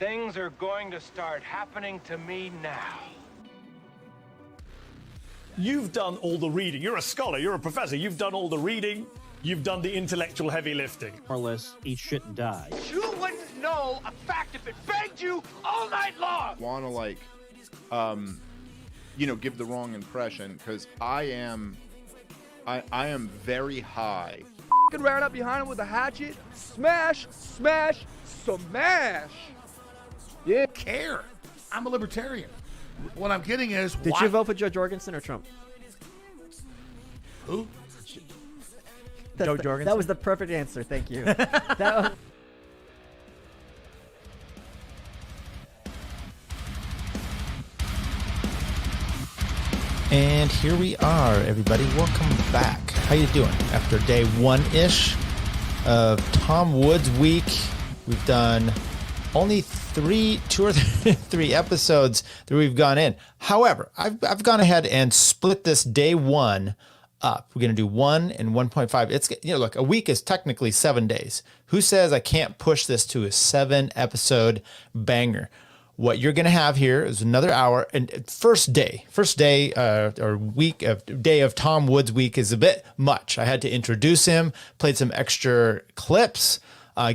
Things are going to start happening to me now. You've done all the reading. You're a scholar, you're a professor. You've done all the reading. You've done the intellectual heavy lifting. More or less, eat shit and die. You wouldn't know a fact if it begged you all night long. Want to give the wrong impression, because I am very high. Fucking ran up behind him with a hatchet. Smash, smash, smash. Yeah. Care. I'm a libertarian. What I'm getting is, Did you vote for Joe Jorgensen or Trump? Who? Joe Jorgensen. That was the perfect answer. Thank you. And here we are, everybody. Welcome back. How you doing? After day one-ish of Tom Woods week, we've done only two or three episodes that we've gone in. However, I've gone ahead and split this day one up. We're going to do 1 and 1.5. It's, look, a week is technically 7 days. Who says I can't push this to a 7-episode banger? What you're going to have here is another hour, and first day or week of day of Tom Woods week is a bit much. I had to introduce him, played some extra clips,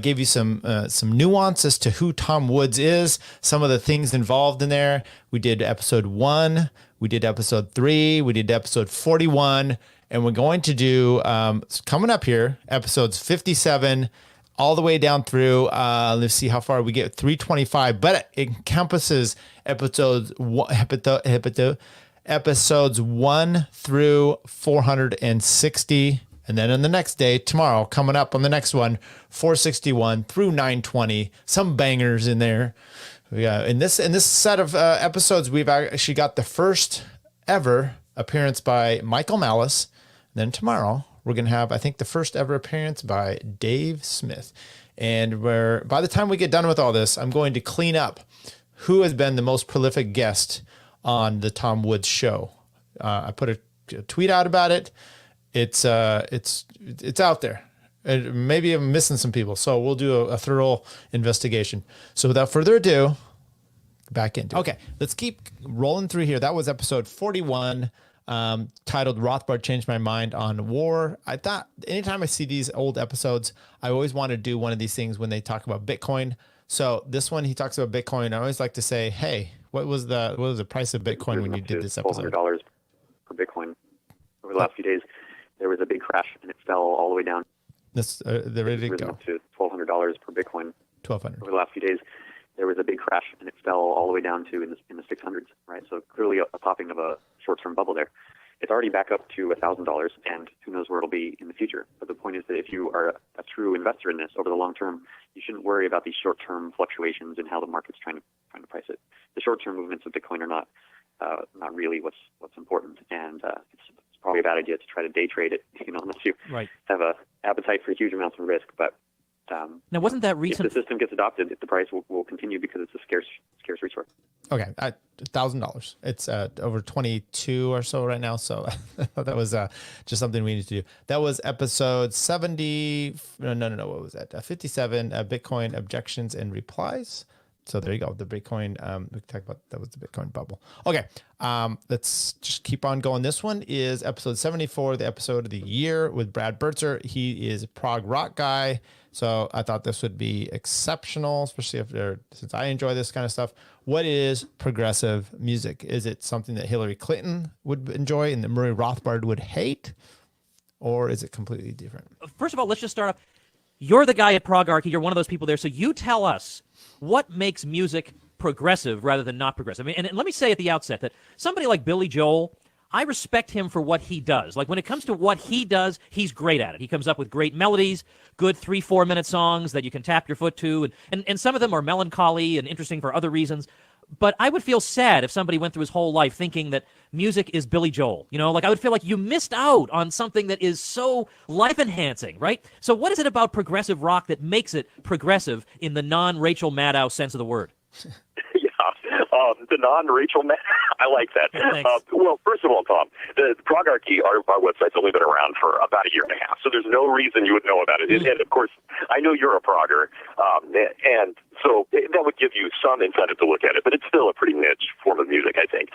gave you some nuances to who Tom Woods is, some of the things involved in there. We did episode 1, we did episode 3, we did episode 41, and we're going to do coming up here episodes 57 all the way down through, let's see how far we get, 325, but it encompasses episodes 1 through 460. And then on the next day, tomorrow, coming up on the next one, 461 through 920, some bangers in there. In this set of episodes, we've actually got the first ever appearance by Michael Malice. And then tomorrow, we're going to have, I think, the first ever appearance by Dave Smith. And by the time we get done with all this, I'm going to clean up who has been the most prolific guest on the Tom Woods show. I put a tweet out about it. It's out there. Maybe I'm missing some people, so we'll do a thorough investigation. So without further ado, back into it. Okay, let's keep rolling through here. That was episode 41. Titled Rothbard Changed My Mind on War. I thought anytime I see these old episodes, I always want to do one of these things when they talk about Bitcoin. So this one, he talks about Bitcoin. I always like to say, hey, what was the price of Bitcoin when you did this episode? $1,200 per Bitcoin over the last few days. There was a big crash and it fell all the way down. They're ready to go. Up to $1,200 per Bitcoin. $1,200 over the last few days. There was a big crash and it fell all the way down to in the 600s, right? So clearly a popping of a short-term bubble there. It's already back up to $1,000, and who knows where it'll be in the future. But the point is that if you are a true investor in this over the long term, you shouldn't worry about these short-term fluctuations and how the market's trying to price it. The short-term movements of Bitcoin are not really what's important, and it's probably a bad idea to try to day trade it, unless you have a appetite for huge amounts of risk. But now, wasn't that recent? If the system gets adopted, the price will continue because it's a scarce resource. Okay, $1,000. It's over 22 or so right now. So that was just something we need to do. That was episode 70. No. What was that? 57. Bitcoin objections and replies. So there you go. The Bitcoin. We talked about that was the Bitcoin bubble. Okay. Let's just keep on going. This one is episode 74, the episode of the year with Brad Birzer. He is a prog rock guy. So I thought this would be exceptional, especially since I enjoy this kind of stuff. What is progressive music? Is it something that Hillary Clinton would enjoy and that Murray Rothbard would hate? Or is it completely different? First of all, let's just start off. You're the guy at Progarchy. You're one of those people there. So you tell us what makes music progressive rather than not progressive. And let me say at the outset that somebody like Billy Joel, I respect him for what he does. Like when it comes to what he does, he's great at it. He comes up with great melodies, good 3-4 minute songs that you can tap your foot to. And some of them are melancholy and interesting for other reasons. But I would feel sad if somebody went through his whole life thinking that music is Billy Joel. Like I would feel like you missed out on something that is so life-enhancing, right? So what is it about progressive rock that makes it progressive in the non-Rachel Maddow sense of the word? The non-Rachel I like that. Well, first of all, Tom, the Progarchy, our website's only been around for about a year and a half, so there's no reason you would know about it. And of course, I know you're a progger, and So that would give you some incentive to look at it, but it's still a pretty niche form of music, I think.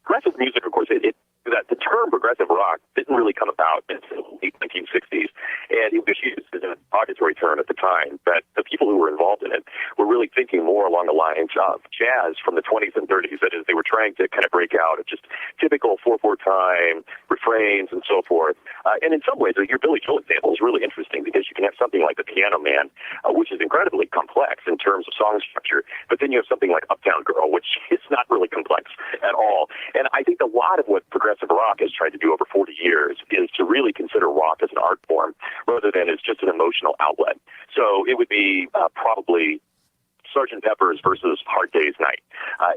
Progressive music, of course, that the term progressive rock didn't really come about until the 1960s, and it was used as an auditory term at the time, but the people who were involved in it were really thinking more along the lines of jazz from the 20s and 30s. That is, they were trying to kind of break out of just typical 4/4 time refrains and so forth. And in some ways, your Billy Joel example is really interesting because you can have something like The Piano Man, which is incredibly complex in terms of song structure, but then you have something like Uptown Girl, which is not really complex at all. And I think a lot of what progressive rock has tried to do over 40 years is to really consider rock as an art form rather than as just an emotional outlet. So it would be probably Sgt. Pepper's versus Hard Day's Night.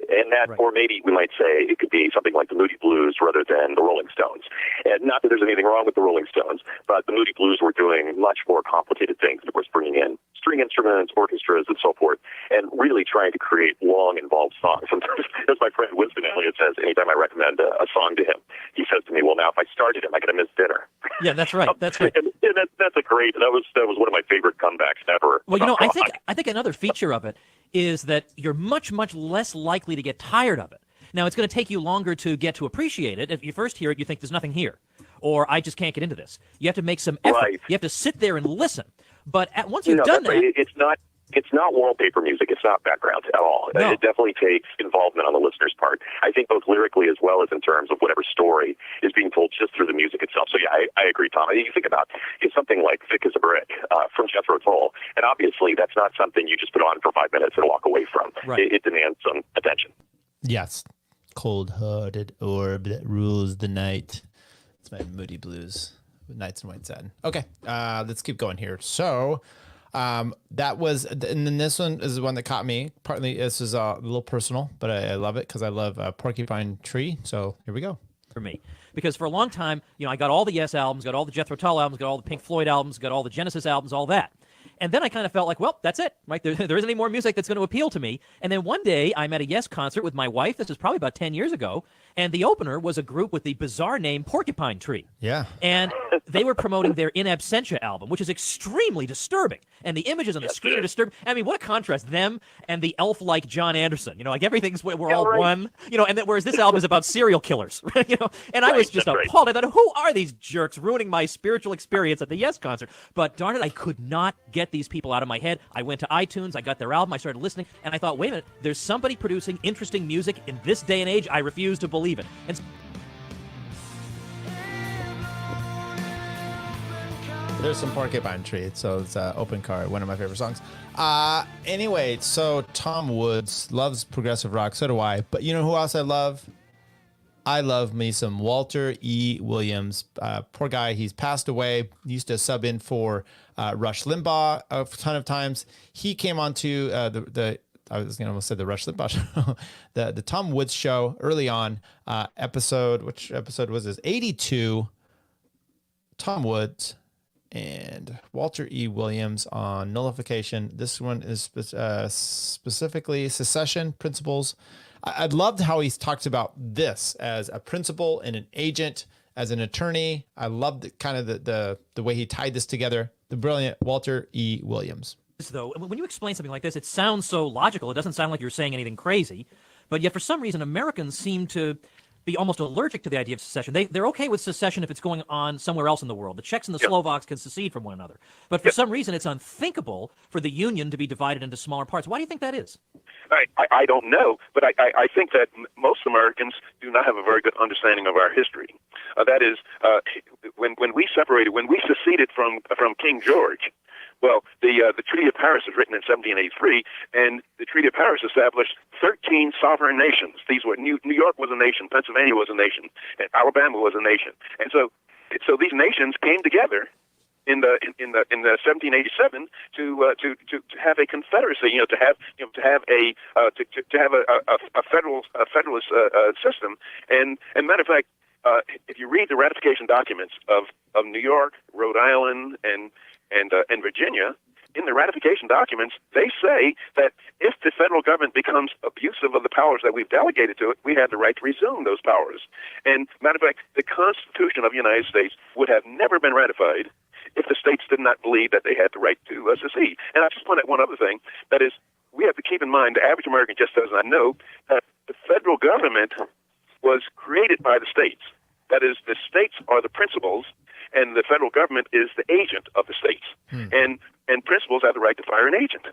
And that, right. Or maybe we might say it could be something like the Moody Blues rather than the Rolling Stones. And not that there's anything wrong with the Rolling Stones, but the Moody Blues were doing much more complicated things. Of course, bringing in string instruments, orchestras, and so forth, and really trying to create long, involved songs. And as my friend Winston Elliott says, anytime I recommend a song to him, he says to me, well, now if I started him, I'm going to miss dinner. Yeah, that's right. That's right. And that's a great, that was one of my favorite comebacks ever. Well, I think another feature of it is that you're much, much less likely to get tired of it. Now, it's going to take you longer to get to appreciate it. If you first hear it, you think there's nothing here, or I just can't get into this. You have to make some effort. Right. You have to sit there and listen. But once you've done that... Right. It's not wallpaper music. It's not background at all. No. It definitely takes involvement on the listener's part. I think both lyrically as well as in terms of whatever story is being told just through the music itself. So, yeah, I agree, Tom. You think about something like Thick as a Brick from Jethro Tull, and obviously that's not something you just put on for 5 minutes and walk away from. Right. It demands some attention. Yes. Cold-hearted orb that rules the night. It's my Moody Blues with Nights in White Satin. Okay, let's keep going here. So... that was, and then this one is the one that caught me. Partly, this is a little personal, but I love it because I love Porcupine Tree. So here we go. For me, because for a long time, I got all the Yes albums, got all the Jethro Tull albums, got all the Pink Floyd albums, got all the Genesis albums, all that. And then I kind of felt like, well, that's it, right? There isn't any more music that's going to appeal to me. And then one day I'm at a Yes concert with my wife. This is probably about 10 years ago. And the opener was a group with the bizarre name Porcupine Tree. Yeah. And they were promoting their In Absentia album, which is extremely disturbing. And the images on the screen are disturbing. I mean, what a contrast, them and the elf-like John Anderson. Like everything's, we're all right. One. And then, whereas this album is about serial killers. And I was just appalled. I thought, who are these jerks ruining my spiritual experience at the Yes concert? But darn it, I could not get these people out of my head. I went to iTunes, I got their album, I started listening, and I thought, wait a minute, there's somebody producing interesting music in this day and age. I refuse to believe it. And there's some Porcupine Tree, so it's Open Car, one of my favorite songs. Anyway, so Tom Woods loves progressive rock, so do I. But you know who else I love? I love me some Walter E. Williams. Poor guy, he's passed away. He used to sub in for Rush Limbaugh a ton of times. He came on to I was going to almost say the Rush Limbaugh show, the Tom Woods show early on, which episode was this? 82. Tom Woods and Walter E. Williams on nullification. This one is specifically secession principles. I loved how he's talked about this as a principal and an agent, as an attorney. I loved kind of the way he tied this together. The brilliant Walter E. Williams. Though, when you explain something like this, it sounds so logical. It doesn't sound like you're saying anything crazy. But yet, for some reason, Americans seem to be almost allergic to the idea of secession. They're okay with secession if it's going on somewhere else in the world. The Czechs and the Slovaks can secede from one another. But for some reason, it's unthinkable for the Union to be divided into smaller parts. Why do you think that is? I don't know, but I think that most Americans do not have a very good understanding of our history. That is, when we seceded from King George, well, the Treaty of Paris was written in 1783, and the Treaty of Paris established 13 sovereign nations. These were New York was a nation, Pennsylvania was a nation, and Alabama was a nation, and so these nations came together in the 1787 to have a confederacy, to have a federalist system, and matter of fact, if you read the ratification documents of New York, Rhode Island, and Virginia, in the ratification documents, they say that if the federal government becomes abusive of the powers that we've delegated to it, we have the right to resume those powers. And matter of fact, the Constitution of the United States would have never been ratified if the states did not believe that they had the right to secede. And I just point out one other thing, that is, we have to keep in mind, the average American just does not know that the federal government was created by the states. That is, the states are the principals, and the federal government is the agent of the states. And principals have the right to fire an agent.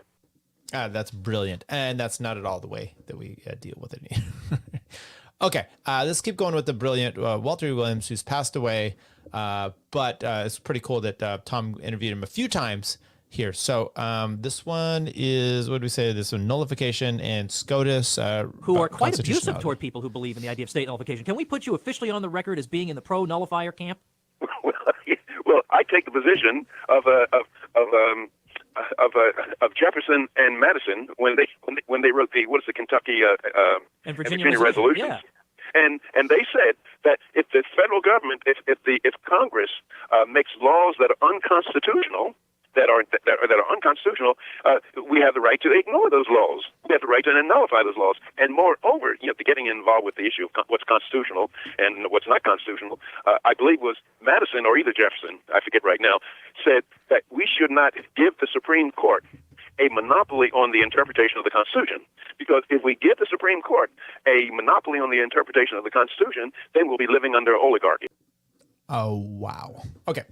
That's brilliant. And that's not at all the way that we deal with it. Okay, let's keep going with the brilliant Walter E. Williams, who's passed away. But it's pretty cool that Tom interviewed him a few times here. So this one is, what do we say? This one, nullification and SCOTUS. Who are quite abusive toward people who believe in the idea of state nullification. Can we put you officially on the record as being in the pro-nullifier camp? Well, I take the position of Jefferson and Madison when they wrote the Kentucky and Virginia resolutions. Yeah. And they said that if the federal government, if Congress makes laws that are unconstitutional, that are unconstitutional, we have the right to ignore those laws. We have the right to nullify those laws. And moreover, getting involved with the issue of what's constitutional and what's not constitutional, I believe was Madison or either Jefferson, I forget right now, said that we should not give the Supreme Court a monopoly on the interpretation of the Constitution. Because if we give the Supreme Court a monopoly on the interpretation of the Constitution, then we'll be living under oligarchy. Oh, wow. Okay.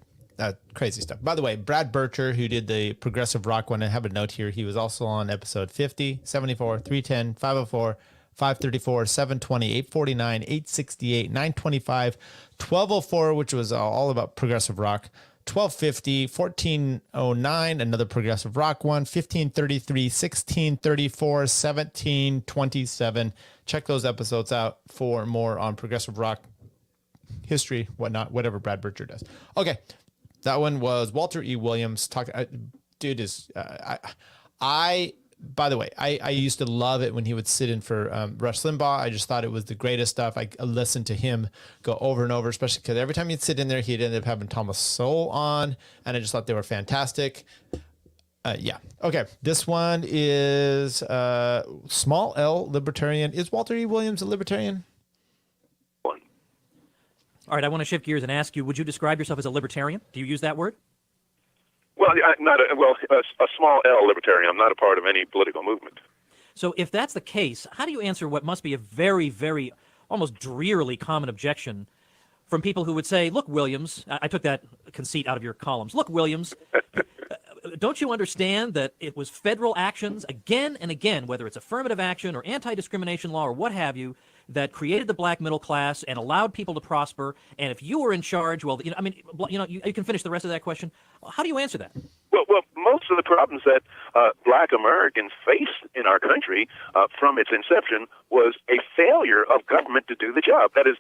Crazy stuff. By the way, Brad Birzer, who did the progressive rock one, I have a note here. He was also on episode 50, 74, 310, 504, 534, 720, 849, 868, 925, 1204, which was all about progressive rock, 1250, 1409, another progressive rock one, 1533, 1634, 1727. Check those episodes out for more on progressive rock history, whatnot, whatever Brad Birzer does. Okay. That one was Walter E. Williams. Dude is, by the way, I used to love it when he would sit in for Rush Limbaugh. I just thought it was the greatest stuff. I listened to him go over and over, especially because every time he'd sit in there, he'd end up having Thomas Sowell on, and I just thought they were fantastic. Yeah. Okay. This one is small L libertarian. Is Walter E. Williams a libertarian? All right, I want to shift gears and ask you, would you describe yourself as a libertarian? Do you use that word? Well, a small L libertarian. I'm not a part of any political movement. So if that's the case, how do you answer what must be a very, very, almost drearily common objection from people who would say, look, Williams, I took that conceit out of your columns. Look, Williams, don't you understand that it was federal actions again and again, whether it's affirmative action or anti-discrimination law or what have you, that created the black middle class and allowed people to prosper. And if you were in charge, well, you can finish the rest of that question. How do you answer that? Well, most of the problems that black Americans face in our country from its inception was a failure of government to do the job. That is,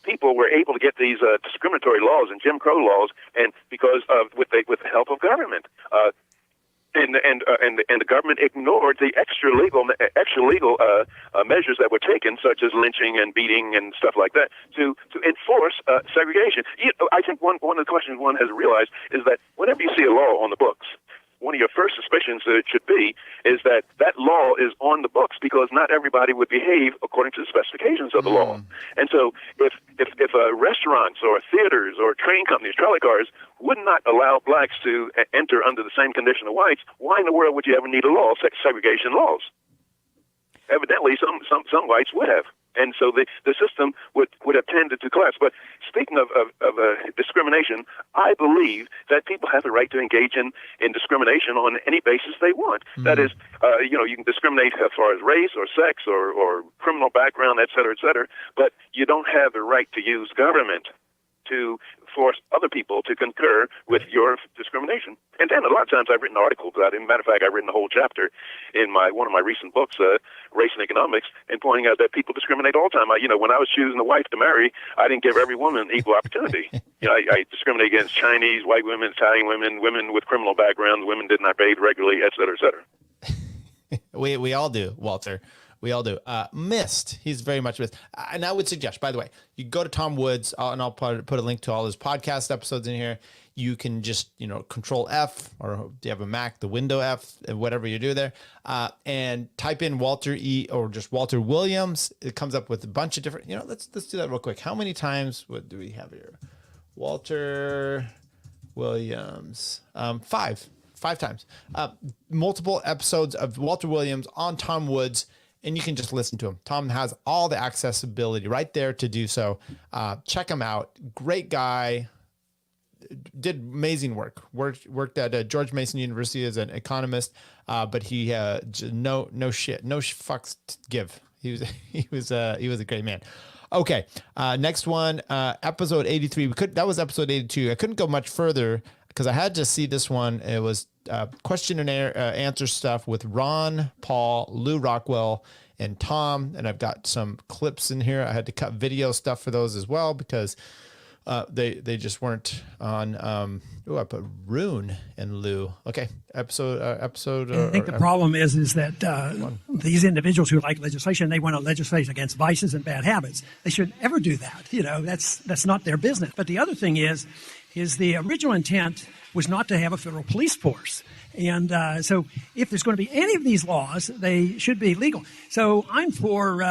people were able to get these discriminatory laws and Jim Crow laws, and because of with the help of government. And the government ignored the extra legal measures that were taken, such as lynching and beating and stuff like that, to enforce segregation. I think one of the questions one has realized is that whenever you see a law on the books, one of your first suspicions that it should be is that that law is on the books because not everybody would behave according to the specifications of the law. And so if restaurants or theaters or train companies, trolley cars, would not allow blacks to enter under the same condition of whites, why in the world would you ever need a law, segregation laws? Evidently, some whites would have. And so the system would have tended to collapse. But speaking of discrimination, I believe that people have the right to engage in discrimination on any basis they want. That is, you can discriminate as far as race or sex or criminal background, et cetera, but you don't have the right to use government to force other people to concur with your discrimination. And then a lot of times I've written articles about it. As a matter of fact, I've written a whole chapter in one of my recent books, Race and Economics, and pointing out that people discriminate all the time. When I was choosing a wife to marry, I didn't give every woman equal opportunity. I discriminate against Chinese, white women, Italian women, women with criminal backgrounds, women did not bathe regularly, et cetera, et cetera. We all do, Walter. We all do. Missed. He's very much missed. And I would suggest, by the way, you go to Tom Woods, and I'll put a link to all his podcast episodes in here. You can just, Control F, or do you have a Mac, the window F, whatever you do there, and type in Walter E. or just Walter Williams. It comes up with a bunch of different, let's do that real quick. How many times, what do we have here? Walter Williams. Five times. Multiple episodes of Walter Williams on Tom Woods, and you can just listen to him. Tom has all the accessibility right there to do so. Check him out. Great guy. Did amazing work. Worked at George Mason University as an economist, but he no fucks to give. He was a great man. Okay, next one, episode 83. That was episode 82. I couldn't go much further because I had to see this one. It was question and answer stuff with Ron, Paul, Lou Rockwell, and Tom. And I've got some clips in here. I had to cut video stuff for those as well because they just weren't on. I put Rune and Lou. Okay, episode. I think the problem is that these individuals who like legislation, they want to legislate against vices and bad habits. They shouldn't ever do that. That's not their business. But the other thing is the original intent was not to have a federal police force. And so if there's going to be any of these laws, they should be legal. So I'm for,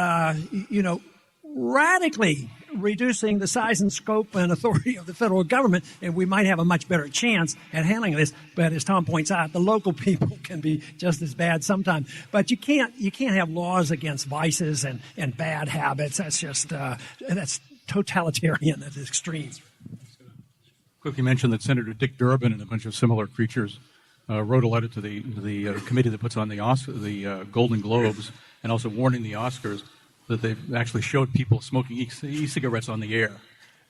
radically reducing the size and scope and authority of the federal government, and we might have a much better chance at handling this. But as Tom points out, the local people can be just as bad sometimes. But you can't have laws against vices and bad habits. That's just that's totalitarian at the extremes. Quickly mention that Senator Dick Durbin and a bunch of similar creatures wrote a letter to the committee that puts on the Golden Globes, and also warning the Oscars that they've actually showed people smoking e-cigarettes on the air,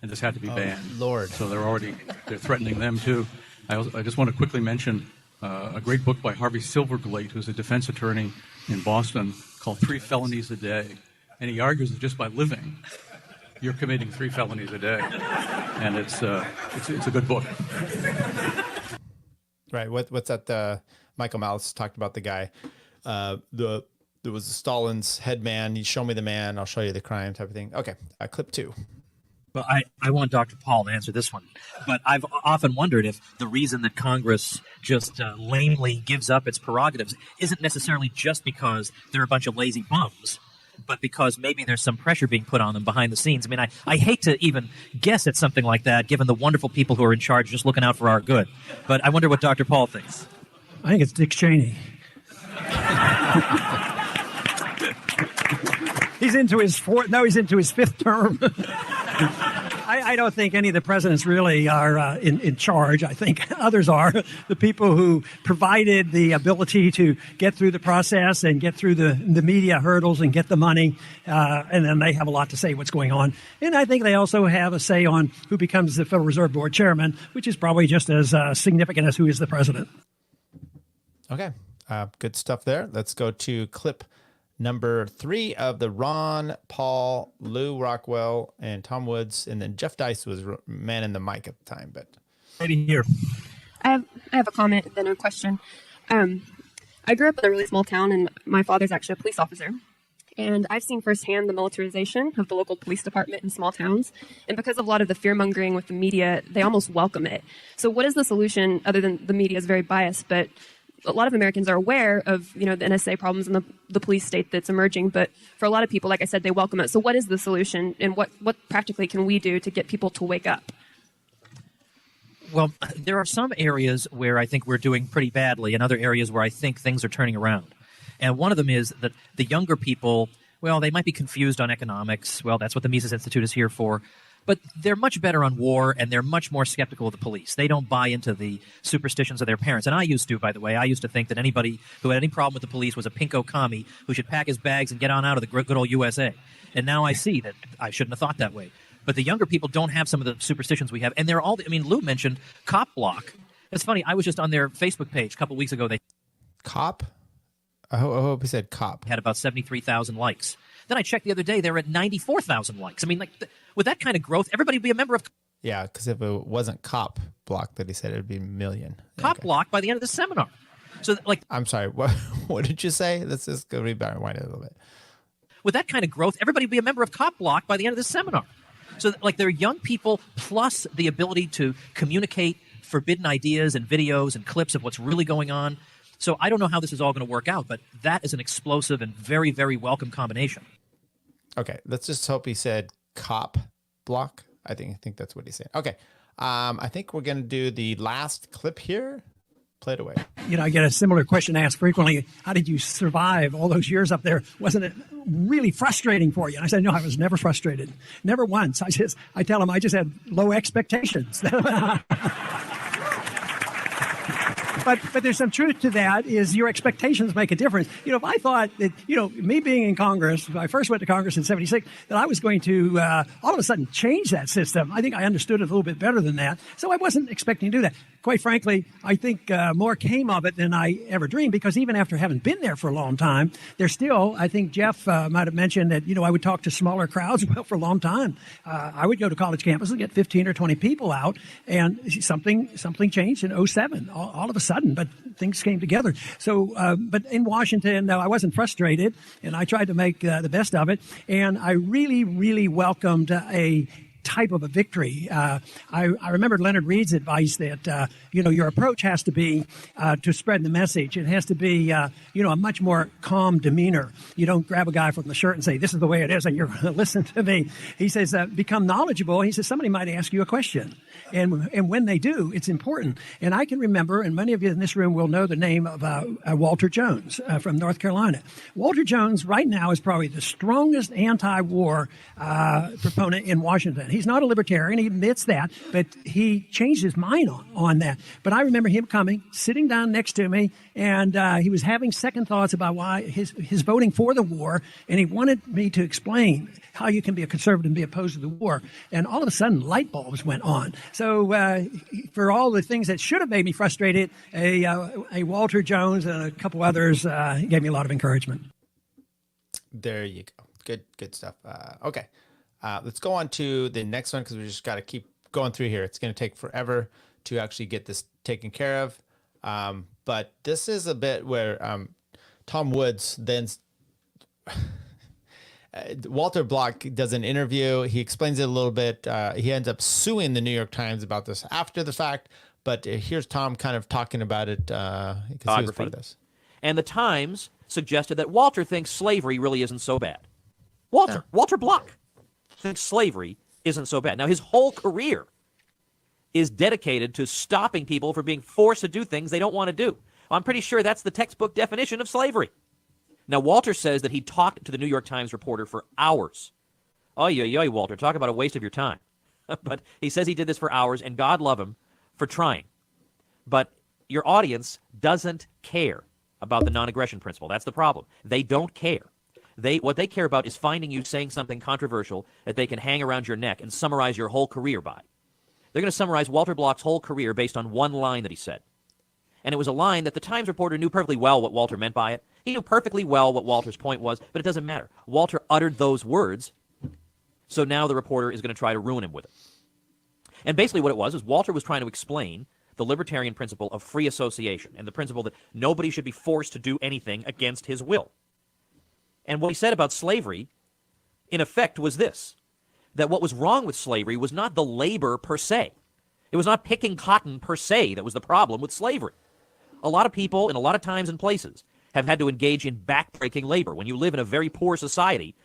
and this had to be banned. Lord! So they're threatening them too. I just want to quickly mention a great book by Harvey Silverglate, who's a defense attorney in Boston, called 3 Felonies a Day, and he argues that just by living, you're committing 3 felonies a day, and it's a good book. Right. What's that? Michael Malice talked about the guy. There was Stalin's head man. You show me the man, I'll show you the crime type of thing. Okay. Clip 2. Well, I want Dr. Paul to answer this one, but I've often wondered if the reason that Congress just lamely gives up its prerogatives isn't necessarily just because they're a bunch of lazy bums, but because maybe there's some pressure being put on them behind the scenes. I mean, I hate to even guess at something like that, given the wonderful people who are in charge just looking out for our good. But I wonder what Dr. Paul thinks. I think it's Dick Cheney. He's into his fifth term. I don't think any of the presidents really are in charge. I think others are. The people who provided the ability to get through the process and get through the media hurdles and get the money, and then they have a lot to say what's going on. And I think they also have a say on who becomes the Federal Reserve Board chairman, which is probably just as significant as who is the president. Okay, good stuff there. Let's go to clip number 3 of the Ron, Paul, Lou Rockwell, and Tom Woods, and then Jeff Dice was manning the mic at the time. But maybe here, I have a comment and then a question. I grew up in a really small town, and my father's actually a police officer. And I've seen firsthand the militarization of the local police department in small towns. And because of a lot of the fear-mongering with the media, they almost welcome it. So what is the solution, other than the media is very biased, but a lot of Americans are aware of, the NSA problems and the police state that's emerging. But for a lot of people, like I said, they welcome it. So what is the solution, and what practically can we do to get people to wake up? Well, there are some areas where I think we're doing pretty badly, and other areas where I think things are turning around. And one of them is that the younger people, well, they might be confused on economics. Well, that's what the Mises Institute is here for. But they're much better on war, and they're much more skeptical of the police. They don't buy into the superstitions of their parents. And I used to, by the way. I used to think that anybody who had any problem with the police was a pinko commie who should pack his bags and get on out of the good old USA. And now I see that I shouldn't have thought that way. But the younger people don't have some of the superstitions we have. And they're all, Lou mentioned Cop Block. It's funny, I was just on their Facebook page a couple weeks ago. Cop? I hope he said cop. Had about 73,000 likes. Then I checked the other day, they were at 94,000 likes. With that kind of growth, everybody would be a member of... Yeah, because if it wasn't Cop Block that he said, it would be a million. Cop Block by the end of the seminar. So, I'm sorry, what did you say? Let's just go rewind it a little bit. With that kind of growth, everybody would be a member of Cop Block by the end of the seminar. So, they're young people plus the ability to communicate forbidden ideas and videos and clips of what's really going on. So I don't know how this is all going to work out, but that is an explosive and very, very welcome combination. Okay, let's just hope he said Cop Block. I think that's what he said. Okay, I think we're going to do the last clip here. Play it away. I get a similar question asked frequently. How did you survive all those years up there? Wasn't it really frustrating for you? And I said, no, I was never frustrated. Never once. I tell them I just had low expectations. But there's some truth to that, is your expectations make a difference. If I thought that, me being in Congress, I first went to Congress in 76, that I was going to all of a sudden change that system. I think I understood it a little bit better than that. So I wasn't expecting to do that. Quite frankly, I think more came of it than I ever dreamed, because even after having been there for a long time, there's still, I think Jeff might have mentioned that, I would talk to smaller crowds. Well, for a long time, I would go to college campuses and get 15 or 20 people out, and something changed in 07, all of a sudden, but things came together. So, but in Washington, I wasn't frustrated, and I tried to make the best of it, and I really, really welcomed a type of a victory. I remember Leonard Reed's advice that, your approach has to be to spread the message. It has to be, a much more calm demeanor. You don't grab a guy from the shirt and say, this is the way it is, and you're going to listen to me. He says, become knowledgeable. He says, somebody might ask you a question. And when they do, it's important. And I can remember, and many of you in this room will know the name of Walter Jones from North Carolina. Walter Jones right now is probably the strongest anti-war proponent in Washington. He's not a libertarian, he admits that, but he changed his mind on that. But I remember him coming, sitting down next to me, and he was having second thoughts about why his voting for the war, and he wanted me to explain how you can be a conservative and be opposed to the war. And all of a sudden, light bulbs went on. So for all the things that should have made me frustrated, a Walter Jones and a couple others gave me a lot of encouragement. There you go. Good stuff. Okay. Let's go on to the next one, because we just got to keep going through here. It's going to take forever to actually get this taken care of. But this is a bit where Tom Woods then... Walter Block does an interview. He explains it a little bit. He ends up suing the New York Times about this after the fact. But here's Tom kind of talking about it because he was part of this. And the Times suggested that Walter thinks slavery really isn't so bad. Walter Block thinks slavery isn't so bad. Now, his whole career is dedicated to stopping people from being forced to do things they don't want to do. Well, I'm pretty sure that's the textbook definition of slavery. Now, Walter says that he talked to the New York Times reporter for hours. Oy, Walter, talk about a waste of your time. But he says he did this for hours, and God love him for trying. But your audience doesn't care about the non-aggression principle. That's the problem. They don't care. What they care about is finding you saying something controversial that they can hang around your neck and summarize your whole career by. They're going to summarize Walter Block's whole career based on one line that he said. And it was a line that the Times reporter knew perfectly well what Walter meant by it. He knew perfectly well what Walter's point was, but it doesn't matter. Walter uttered those words, so now the reporter is going to try to ruin him with it. And basically what it was is Walter was trying to explain the libertarian principle of free association and the principle that nobody should be forced to do anything against his will. And what he said about slavery, in effect, was this, that what was wrong with slavery was not the labor per se. It was not picking cotton per se that was the problem with slavery. A lot of people in a lot of times and places have had to engage in backbreaking labor. When you live in a very poor society,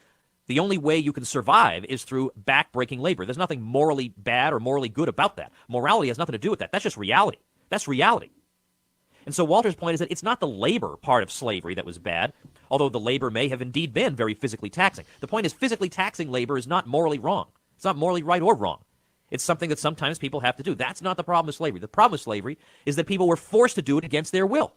the only way you can survive is through backbreaking labor. There's nothing morally bad or morally good about that. Morality has nothing to do with that. That's just reality. That's reality. And so Walter's point is that it's not the labor part of slavery that was bad, although the labor may have indeed been very physically taxing. The point is physically taxing labor is not morally wrong. It's not morally right or wrong. It's something that sometimes people have to do. That's not the problem with slavery. The problem with slavery is that people were forced to do it against their will.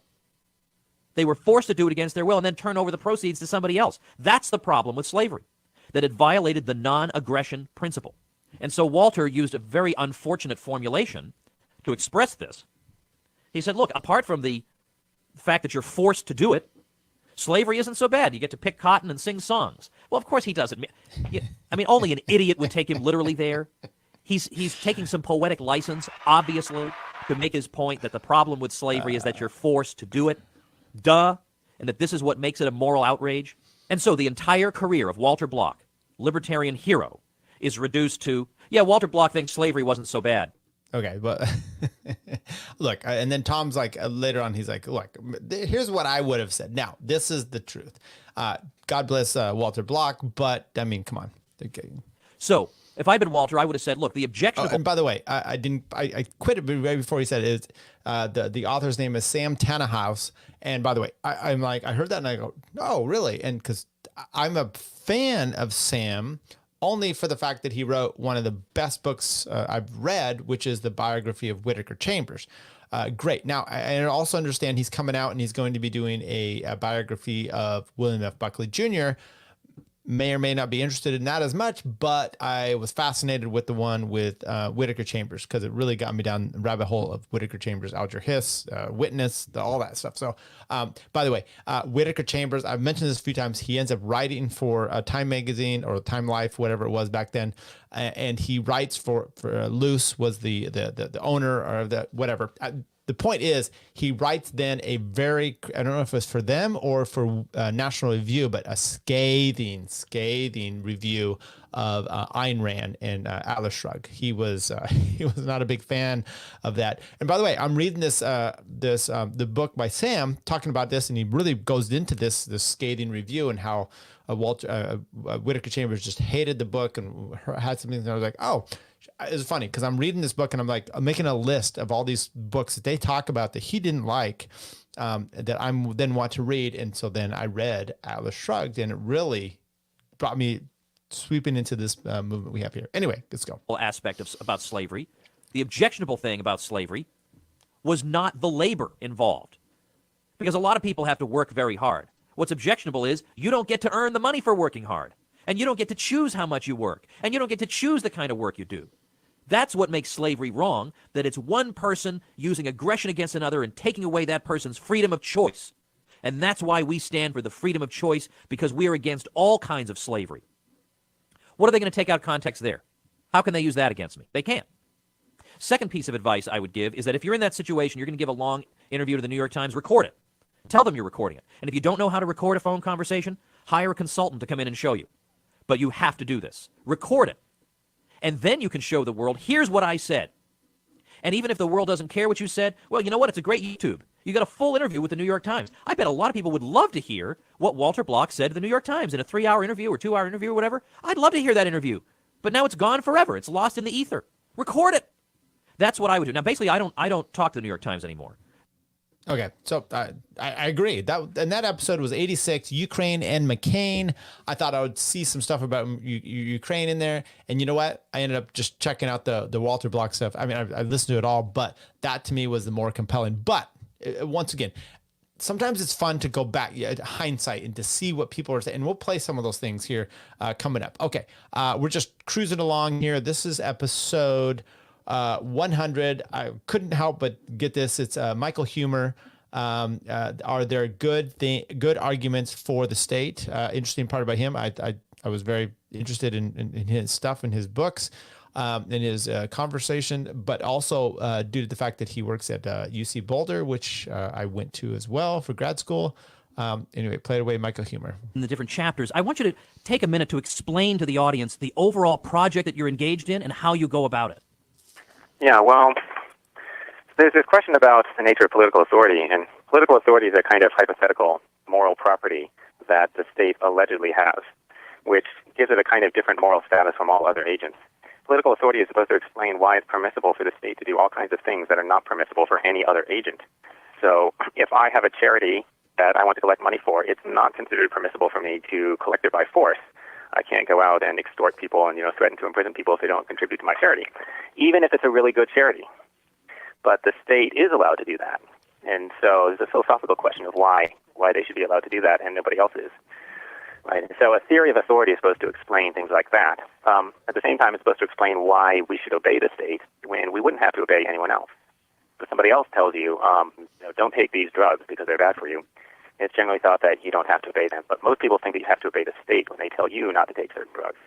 They were forced to do it against their will and then turn over the proceeds to somebody else. That's the problem with slavery, that it violated the non-aggression principle. And so Walter used a very unfortunate formulation to express this. He said, look, apart from the fact that you're forced to do it, slavery isn't so bad. You get to pick cotton and sing songs. Well, of course he doesn't. I mean, only an idiot would take him literally there. He's taking some poetic license, obviously, to make his point that the problem with slavery is that you're forced to do it. Duh. And that this is what makes it a moral outrage. And so the entire career of Walter Block, libertarian hero, is reduced to, yeah, Walter Block thinks slavery wasn't so bad. Okay, but look, and then Tom's like, later on, he's like, look, here's what I would have said. Now, this is the truth. God bless Walter Block, but I mean, come on. Okay. So If I'd been Walter, I would have said, look, the objectionable. And by the way, I quit it right before he said it. The author's name is Sam Tannehaus. And by the way, I'm like, I heard that and I go, oh, really? And because I'm a fan of Sam only for the fact that he wrote one of the best books I've read, which is the biography of Whittaker Chambers. Great. Now, I also understand he's coming out and he's going to be doing a biography of William F. Buckley Jr., may or may not be interested in that as much, but I was fascinated with the one with Whittaker Chambers because it really got me down the rabbit hole of Whittaker Chambers, Alger Hiss, Witness, all that stuff. So, by the way, Whittaker Chambers, I've mentioned this a few times. He ends up writing for Time Magazine or Time Life, whatever it was back then, and he writes for Luce was the owner or the whatever. The point is, he writes then a very, I don't know if it's for them or for National Review, but a scathing review of Ayn Rand and Atlas Shrugged. He was not a big fan of that. And by the way, I'm reading the book by Sam talking about this, and he really goes into this scathing review and how Whittaker Chambers just hated the book and had something that I was like, oh. It's funny because I'm reading this book and I'm making a list of all these books that they talk about that he didn't like that I'm then want to read. And so then I read Atlas Shrugged and it really brought me sweeping into this movement we have here. Anyway, let's go. Aspect about slavery. The objectionable thing about slavery was not the labor involved because a lot of people have to work very hard. What's objectionable is you don't get to earn the money for working hard. And you don't get to choose how much you work. And you don't get to choose the kind of work you do. That's what makes slavery wrong, that it's one person using aggression against another and taking away that person's freedom of choice. And that's why we stand for the freedom of choice, because we are against all kinds of slavery. What are they going to take out of context there? How can they use that against me? They can't. Second piece of advice I would give is that if you're in that situation, you're going to give a long interview to the New York Times, record it. Tell them you're recording it. And if you don't know how to record a phone conversation, hire a consultant to come in and show you. But you have to do this. Record it. And then you can show the world, here's what I said. And even if the world doesn't care what you said, well, you know what? It's a great YouTube. You got a full interview with the New York Times. I bet a lot of people would love to hear what Walter Block said to the New York Times in a 3-hour interview or 2-hour interview or whatever. I'd love to hear that interview. But now it's gone forever. It's lost in the ether. Record it. That's what I would do. Now, basically, I don't talk to the New York Times anymore. Okay, so I agree. That episode was 86, Ukraine and McCain. I thought I would see some stuff about Ukraine in there, and you know what? I ended up just checking out the Walter Block stuff. I mean, I listened to it all, but that to me was the more compelling. But once again, sometimes it's fun to go back, hindsight, and to see what people are saying. And we'll play some of those things here coming up. Okay, we're just cruising along here. This is episode 100. I couldn't help but get this. It's Michael Huemer. Are there good arguments for the state? Interesting part about him. I was very interested in his stuff and his books, in his conversation, but also due to the fact that he works at UC Boulder, which I went to as well for grad school. Anyway, play it away, Michael Huemer. In the different chapters, I want you to take a minute to explain to the audience the overall project that you're engaged in and how you go about it. Yeah, well, there's this question about the nature of political authority, and political authority is a kind of hypothetical moral property that the state allegedly has, which gives it a kind of different moral status from all other agents. Political authority is supposed to explain why it's permissible for the state to do all kinds of things that are not permissible for any other agent. So if I have a charity that I want to collect money for, it's not considered permissible for me to collect it by force. I can't go out and extort people and, threaten to imprison people if they don't contribute to my charity, even if it's a really good charity. But the state is allowed to do that. And so there's a philosophical question of why they should be allowed to do that and nobody else is. Right? So a theory of authority is supposed to explain things like that. At the same time, it's supposed to explain why we should obey the state when we wouldn't have to obey anyone else. If somebody else tells you, don't take these drugs because they're bad for you, it's generally thought that you don't have to obey them. But most people think that you have to obey the state when they tell you not to take certain drugs.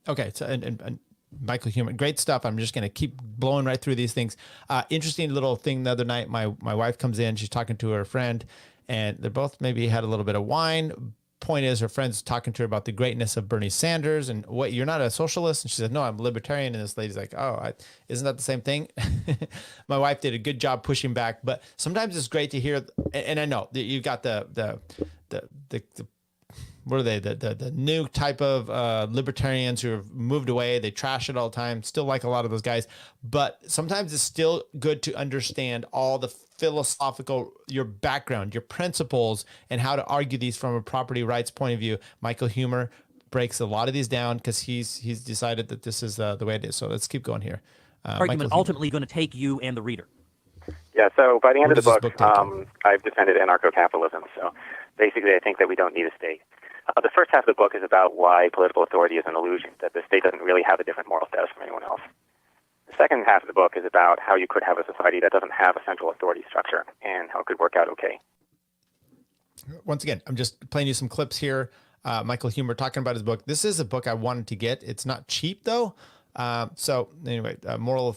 Okay, so and Michael Huemer, great stuff. I'm just going to keep blowing right through these things. Interesting little thing the other night, my wife comes in, she's talking to her friend, and they both maybe had a little bit of wine. Point is, her friend's talking to her about the greatness of Bernie Sanders and what, you're not a socialist? And she said, no, I'm a libertarian. And this lady's like, oh, isn't that the same thing? My wife did a good job pushing back, but sometimes it's great to hear. And I know that you've got the what are they? The new type of libertarians who have moved away. They trash it all the time. Still like a lot of those guys, but sometimes it's still good to understand all the philosophical, your background, your principles, and how to argue these from a property rights point of view. Michael Huemer breaks a lot of these down because he's decided that this is the way it is. So let's keep going here. Argument ultimately going to take you and the reader. Yeah, so by the end of the book I've defended anarcho-capitalism. So basically, I think that we don't need a state. The first half of the book is about why political authority is an illusion, that the state doesn't really have a different moral status from anyone else. The second half of the book is about how you could have a society that doesn't have a central authority structure and how it could work out okay. Once again, I'm just playing you some clips here. Michael Huemer talking about his book. This is a book I wanted to get. It's not cheap, though. So anyway, moral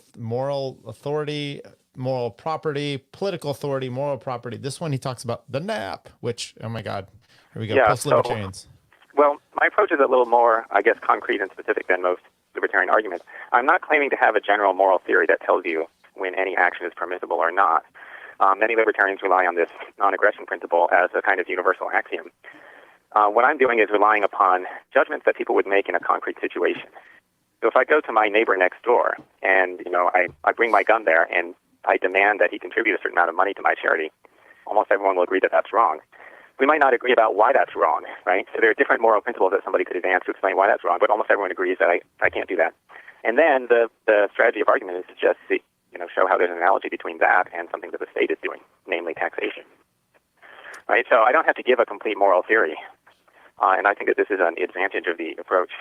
authority, moral property, political authority, moral property. This one he talks about the NAP, which, oh my God, here we go, post-libertarians. Well, my approach is a little more, I guess, concrete and specific than most libertarian arguments. I'm not claiming to have a general moral theory that tells you when any action is permissible or not. Many libertarians rely on this non-aggression principle as a kind of universal axiom. What I'm doing is relying upon judgments that people would make in a concrete situation. So if I go to my neighbor next door and, I bring my gun there and I demand that he contribute a certain amount of money to my charity, almost everyone will agree that that's wrong. We might not agree about why that's wrong, right? So there are different moral principles that somebody could advance to explain why that's wrong, but almost everyone agrees that I can't do that. And then the strategy of argument is to just show how there's an analogy between that and something that the state is doing, namely taxation. Right? So I don't have to give a complete moral theory, and I think that this is an advantage of the approach.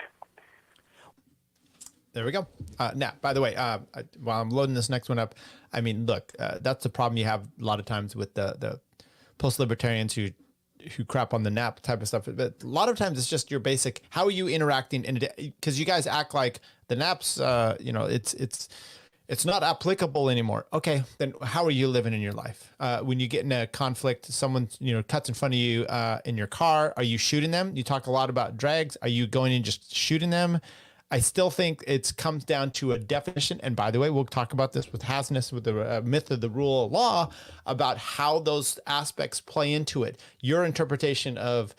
There we go. Now, by the way, while I'm loading this next one up, I mean, look, that's the problem you have a lot of times with the post-libertarians who crap on the NAP type of stuff. But a lot of times it's just your basic, how are you interacting? Because you guys act like the NAP's, it's not applicable anymore. Okay, then how are you living in your life? When you get in a conflict, someone cuts in front of you in your car, are you shooting them? You talk a lot about drags. Are you going and just shooting them? I still think it comes down to a definition. And by the way, we'll talk about this with Hasness, with the myth of the rule of law, about how those aspects play into it. Your interpretation of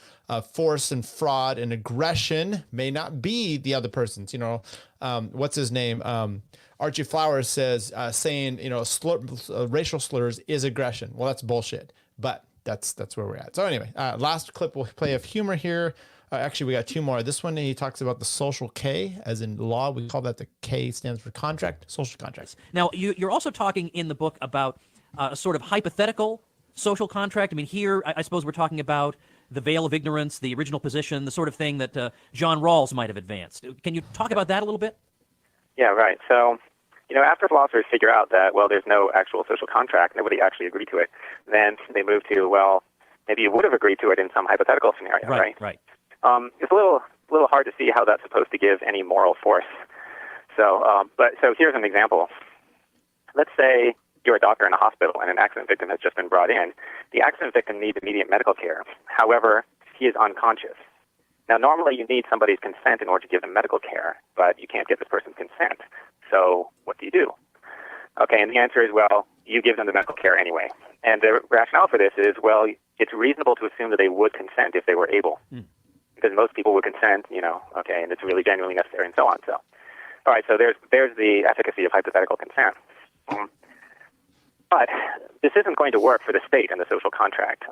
force and fraud and aggression may not be the other person's. What's his name? Archie Flowers says saying racial slurs is aggression. Well, that's bullshit. But that's where we're at. So anyway, last clip we'll play of Huemer here. Actually, we got two more. This one, he talks about the social K, as in law. We call that the K stands for contract, social contracts. Now, you're also talking in the book about a sort of hypothetical social contract. I mean, here, I suppose we're talking about the veil of ignorance, the original position, the sort of thing that John Rawls might have advanced. Can you talk about that a little bit? Yeah, right. So, after philosophers figure out that, well, there's no actual social contract, nobody actually agreed to it, then they move to, well, maybe you would have agreed to it in some hypothetical scenario, right? Right. It's a little hard to see how that's supposed to give any moral force. So here's an example. Let's say you're a doctor in a hospital and an accident victim has just been brought in. The accident victim needs immediate medical care. However, he is unconscious. Now, normally you need somebody's consent in order to give them medical care, but you can't get this person's consent. So what do you do? Okay, and the answer is, well, you give them the medical care anyway. And the rationale for this is, well, it's reasonable to assume that they would consent if they were able. Because most people would consent, okay, and it's really genuinely necessary and so on. So, all right, so there's the efficacy of hypothetical consent. But this isn't going to work for the state and the social contract.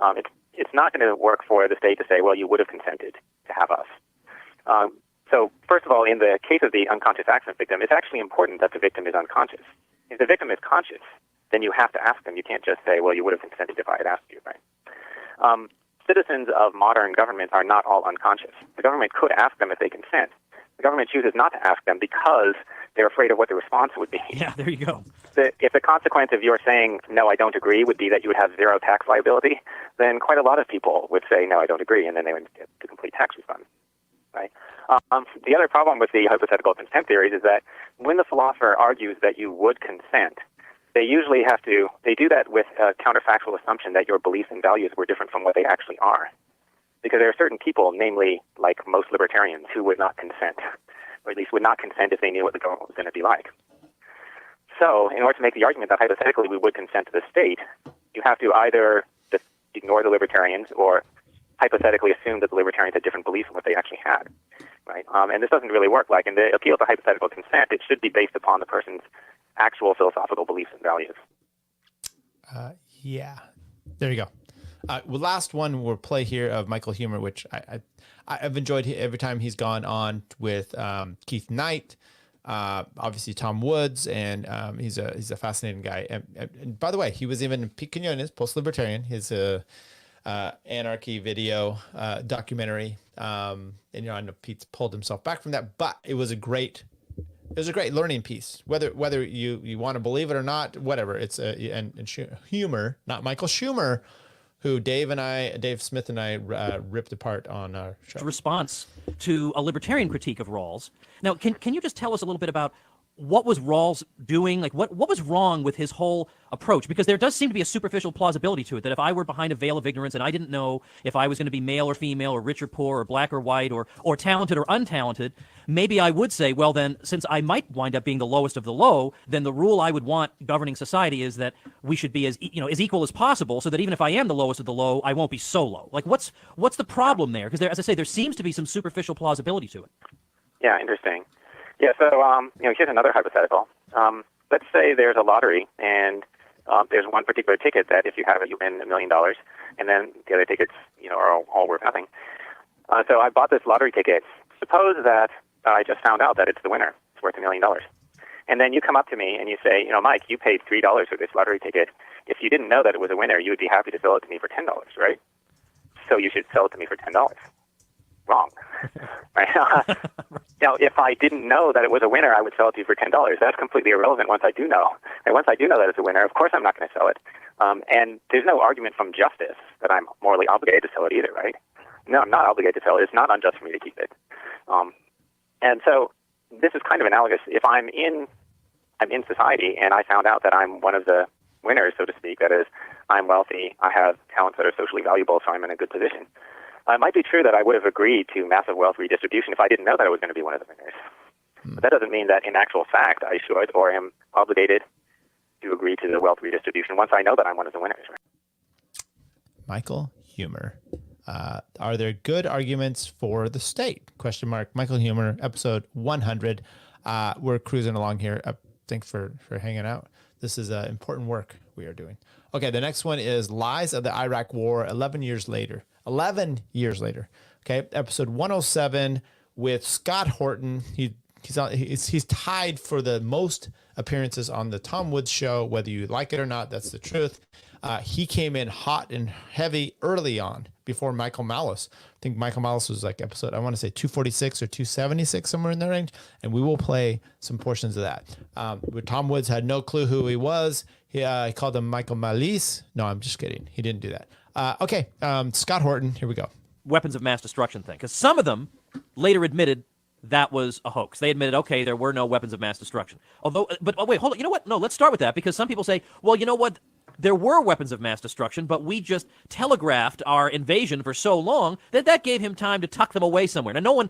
It's not going to work for the state to say, well, you would have consented to have us. So first of all, in the case of the unconscious accident victim, it's actually important that the victim is unconscious. If the victim is conscious, then you have to ask them. You can't just say, well, you would have consented if I had asked you, right? Citizens of modern government are not all unconscious. The government could ask them if they consent. The government chooses not to ask them because they're afraid of what the response would be. Yeah, there you go. If the consequence of your saying, no, I don't agree, would be that you would have zero tax liability, then quite a lot of people would say, no, I don't agree, and then they would get the complete tax refund. Right? The other problem with the hypothetical consent theories is that when the philosopher argues that you would consent, they usually they do that with a counterfactual assumption that your beliefs and values were different from what they actually are. Because there are certain people, namely, like most libertarians, who would not consent, or at least would not consent if they knew what the government was going to be like. So, in order to make the argument that hypothetically we would consent to the state, you have to either just ignore the libertarians or hypothetically assumed that the libertarians had different beliefs than what they actually had, right? And this doesn't really work. Like in the appeal to hypothetical consent, it should be based upon the person's actual philosophical beliefs and values. Yeah, there you go. Well, last one we'll play here of Michael Huemer, which I've enjoyed every time he's gone on with Keith Knight, obviously Tom Woods, and he's a fascinating guy. And by the way, he was even Pete Quinones, post-libertarian, his anarchy video documentary. And I know Pete's pulled himself back from that, but it was a great learning piece. Whether you want to believe it or not, whatever. It's and Huemer, not Michael Schumer, who Dave Smith and I ripped apart on our show. Response to a libertarian critique of Rawls. Now, can you just tell us a little bit about what was Rawls doing? Like, what was wrong with his whole approach? Because there does seem to be a superficial plausibility to it, that if I were behind a veil of ignorance and I didn't know if I was going to be male or female or rich or poor or black or white or talented or untalented, maybe I would say, well, then, since I might wind up being the lowest of the low, then the rule I would want governing society is that we should be as equal as possible, so that even if I am the lowest of the low, I won't be so low. Like, what's the problem there? Because, as I say, there seems to be some superficial plausibility to it. Yeah, interesting. Yeah, so here's another hypothetical. Let's say there's a lottery, and there's one particular ticket that if you have it, you win $1 million, and then the other tickets, are all worth nothing. So I bought this lottery ticket. Suppose that I just found out that it's the winner. It's worth $1 million. And then you come up to me and you say, Mike, you paid $3 for this lottery ticket. If you didn't know that it was a winner, you would be happy to sell it to me for $10, right? So you should sell it to me for $10. Wrong. Right? Now, if I didn't know that it was a winner, I would sell it to you for $10. That's completely irrelevant once I do know. And once I do know that it's a winner, of course I'm not going to sell it. And there's no argument from justice that I'm morally obligated to sell it either, right? No, I'm not obligated to sell it. It's not unjust for me to keep it. And so this is kind of analogous. If I'm in society and I found out that I'm one of the winners, so to speak, that is, I'm wealthy, I have talents that are socially valuable, so I'm in a good position. It might be true that I would have agreed to massive wealth redistribution if I didn't know that I was going to be one of the winners. But that doesn't mean that in actual fact I should or am obligated to agree to the wealth redistribution once I know that I'm one of the winners. Right? Michael Huemer. Are there good arguments for the state? Question mark. Michael Huemer, episode 100. We're cruising along here. Thanks for hanging out. This is important work we are doing. Okay, the next one is Lies of the Iraq War 11 years later. 11 years later. Okay, episode 107 with Scott Horton. He's tied for the most appearances on the Tom Woods show, whether you like it or not. That's the truth. He came in hot and heavy early on before Michael Malice. I think Michael Malice was like episode, I want to say 246 or 276, somewhere in that range. And we will play some portions of that. Tom Woods had no clue who he was. He called him Michael Malice. No, I'm just kidding. He didn't do that. Okay, Scott Horton, here we go. Weapons of mass destruction thing. Because some of them later admitted that was a hoax. They admitted, okay, there were no weapons of mass destruction. But wait, hold on. You know what? No, let's start with that, because some people say, well, you know what? There were weapons of mass destruction, but we just telegraphed our invasion for so long that gave him time to tuck them away somewhere. Now,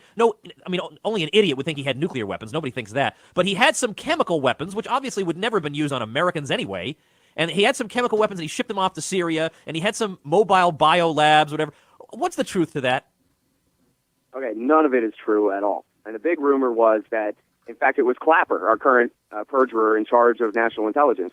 only an idiot would think he had nuclear weapons. Nobody thinks that. But he had some chemical weapons, which obviously would never have been used on Americans anyway. And he had some chemical weapons, and he shipped them off to Syria, and he had some mobile bio labs, whatever. What's the truth to that? Okay, none of it is true at all. And the big rumor was that, in fact, it was Clapper, our current perjurer in charge of national intelligence,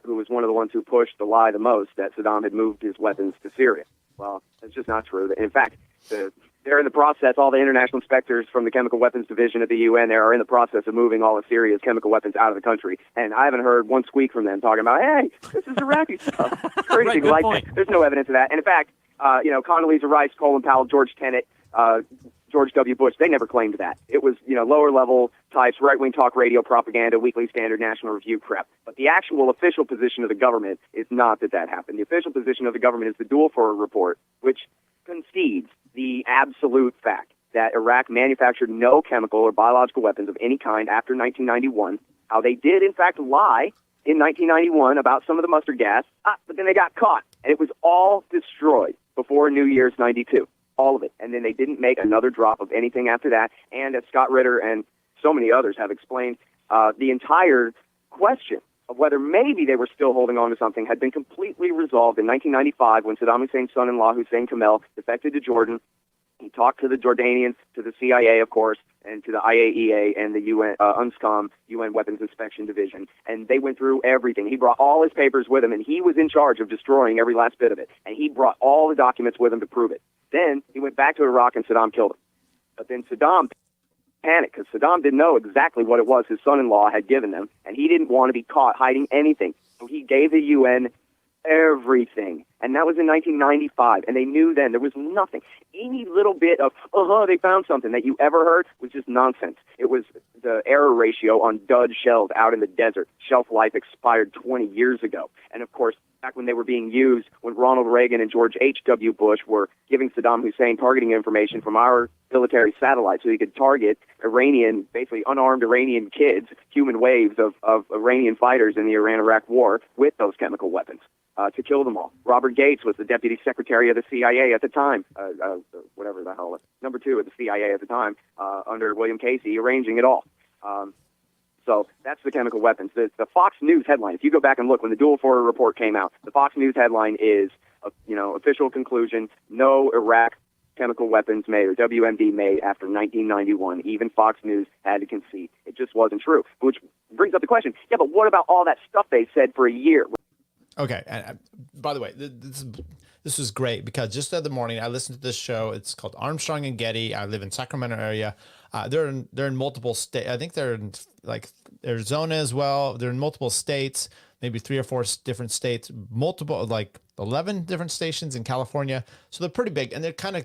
who was one of the ones who pushed the lie the most, that Saddam had moved his weapons to Syria. Well, that's just not true. In fact, they're in the process, all the international inspectors from the Chemical Weapons Division at the UN, they are in the process of moving all of Syria's chemical weapons out of the country. And I haven't heard one squeak from them talking about, hey, this is Iraqi stuff. Crazy. Right, good point. There's no evidence of that. And in fact, Condoleezza Rice, Colin Powell, George Tenet, George W. Bush, they never claimed that. It was, lower level types, right-wing talk radio propaganda, Weekly Standard, National Review crap. But the actual official position of the government is not that happened. The official position of the government is the Dualfor report, which concedes the absolute fact that Iraq manufactured no chemical or biological weapons of any kind after 1991. How they did, in fact, lie in 1991 about some of the mustard gas, but then they got caught, and it was all destroyed before New Year's 92. All of it. And then they didn't make another drop of anything after that. And as Scott Ritter and so many others have explained, the entire question of whether maybe they were still holding on to something had been completely resolved in 1995 when Saddam Hussein's son-in-law, Hussein Kamel, defected to Jordan. He talked to the Jordanians, to the CIA, of course, and to the IAEA and the UN, UNSCOM, UN Weapons Inspection Division, and they went through everything. He brought all his papers with him, and he was in charge of destroying every last bit of it, and he brought all the documents with him to prove it. Then he went back to Iraq, and Saddam killed him. But then Saddam panicked, because Saddam didn't know exactly what it was his son-in-law had given them, and he didn't want to be caught hiding anything. So he gave the UN everything. And that was in 1995. And they knew then there was nothing. Any little bit of, they found something that you ever heard was just nonsense. It was the error ratio on dud shells out in the desert. Shelf life expired 20 years ago. And of course, back when they were being used, when Ronald Reagan and George H.W. Bush were giving Saddam Hussein targeting information from our military satellites so he could target Iranian, basically unarmed Iranian kids, human waves of Iranian fighters in the Iran-Iraq war with those chemical weapons. To kill them all. Robert Gates was the deputy secretary of the CIA at the time, whatever the hell, number 2 of the CIA at the time, under William Casey, arranging it all. So that's the chemical weapons. The Fox News headline, if you go back and look when the Dual Forward report came out, the Fox News headline is, official conclusion, no Iraq chemical weapons made, or WMD made after 1991. Even Fox News had to concede. It just wasn't true. Which brings up the question, but what about all that stuff they said for a year? Okay. And by the way, this was great because just the other morning I listened to this show. It's called Armstrong and Getty. I live in Sacramento area. They're in multiple states. I think they're in like Arizona as well. They're in multiple states, maybe 3 or 4 different states, multiple, like 11 different stations in California. So they're pretty big, and they're kind of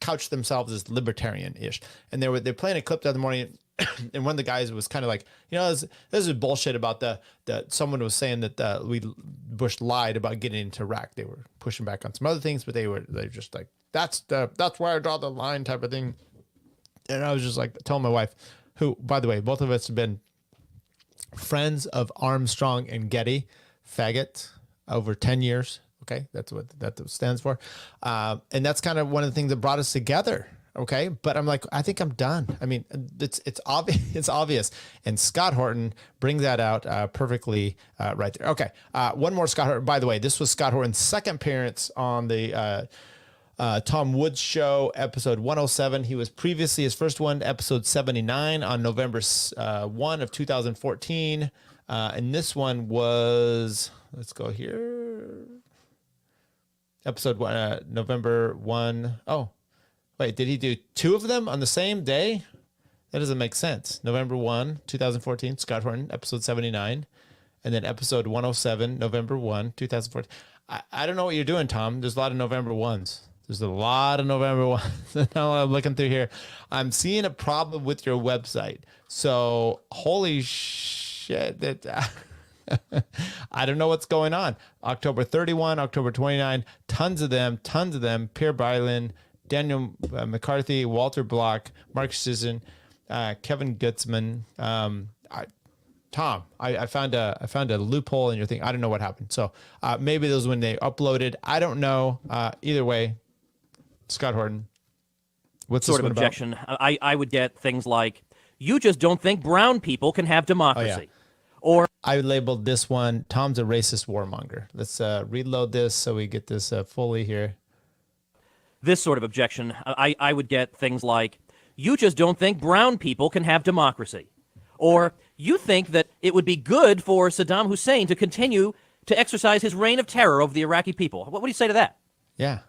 couch themselves as libertarian-ish. And they're playing a clip the other morning, and one of the guys was kind of like, this is bullshit about the someone was saying that Bush lied about getting into Iraq. They were pushing back on some other things, but they're just like, that's where I draw the line type of thing. And I was just like telling my wife, who, by the way, both of us have been friends of Armstrong and Getty, faggot, over 10 years. Okay, that's what that stands for. And that's kind of one of the things that brought us together. Okay, but I'm like, I think I'm done. I mean, it's obvious. It's obvious. And Scott Horton brings that out perfectly right there. Okay, one more Scott Horton. By the way, this was Scott Horton's second appearance on the Tom Woods Show, episode 107. He was previously, his first one, episode 79 on November 1 of 2014. And this one was, let's go here. Episode 1, November 1. Oh, wait, did he do 2 of them on the same day? That doesn't make sense. November 1, 2014, Scott Horton, episode 79. And then episode 107, November 1, 2014. I don't know what you're doing, Tom. There's a lot of November 1s. There's a lot of November 1s. Now I'm looking through here. I'm seeing a problem with your website. So, holy shit. I don't know what's going on. October 31, October 29, tons of them. Pierre Byland, Daniel McCarthy, Walter Block, Mark Sisson, Kevin Gutzman. Tom, I found a loophole in your thing. I don't know what happened. So maybe those when they uploaded. I don't know. Either way, Scott Horton, what's sort this of one objection? about? I would get things like, you just don't think brown people can have democracy. Oh, yeah. Or I labeled this one, Tom's a racist warmonger. Let's reload this so we get this fully here. This sort of objection, I would get things like, you just don't think brown people can have democracy. Or you think that it would be good for Saddam Hussein to continue to exercise his reign of terror over the Iraqi people. What do you say to that? Yeah.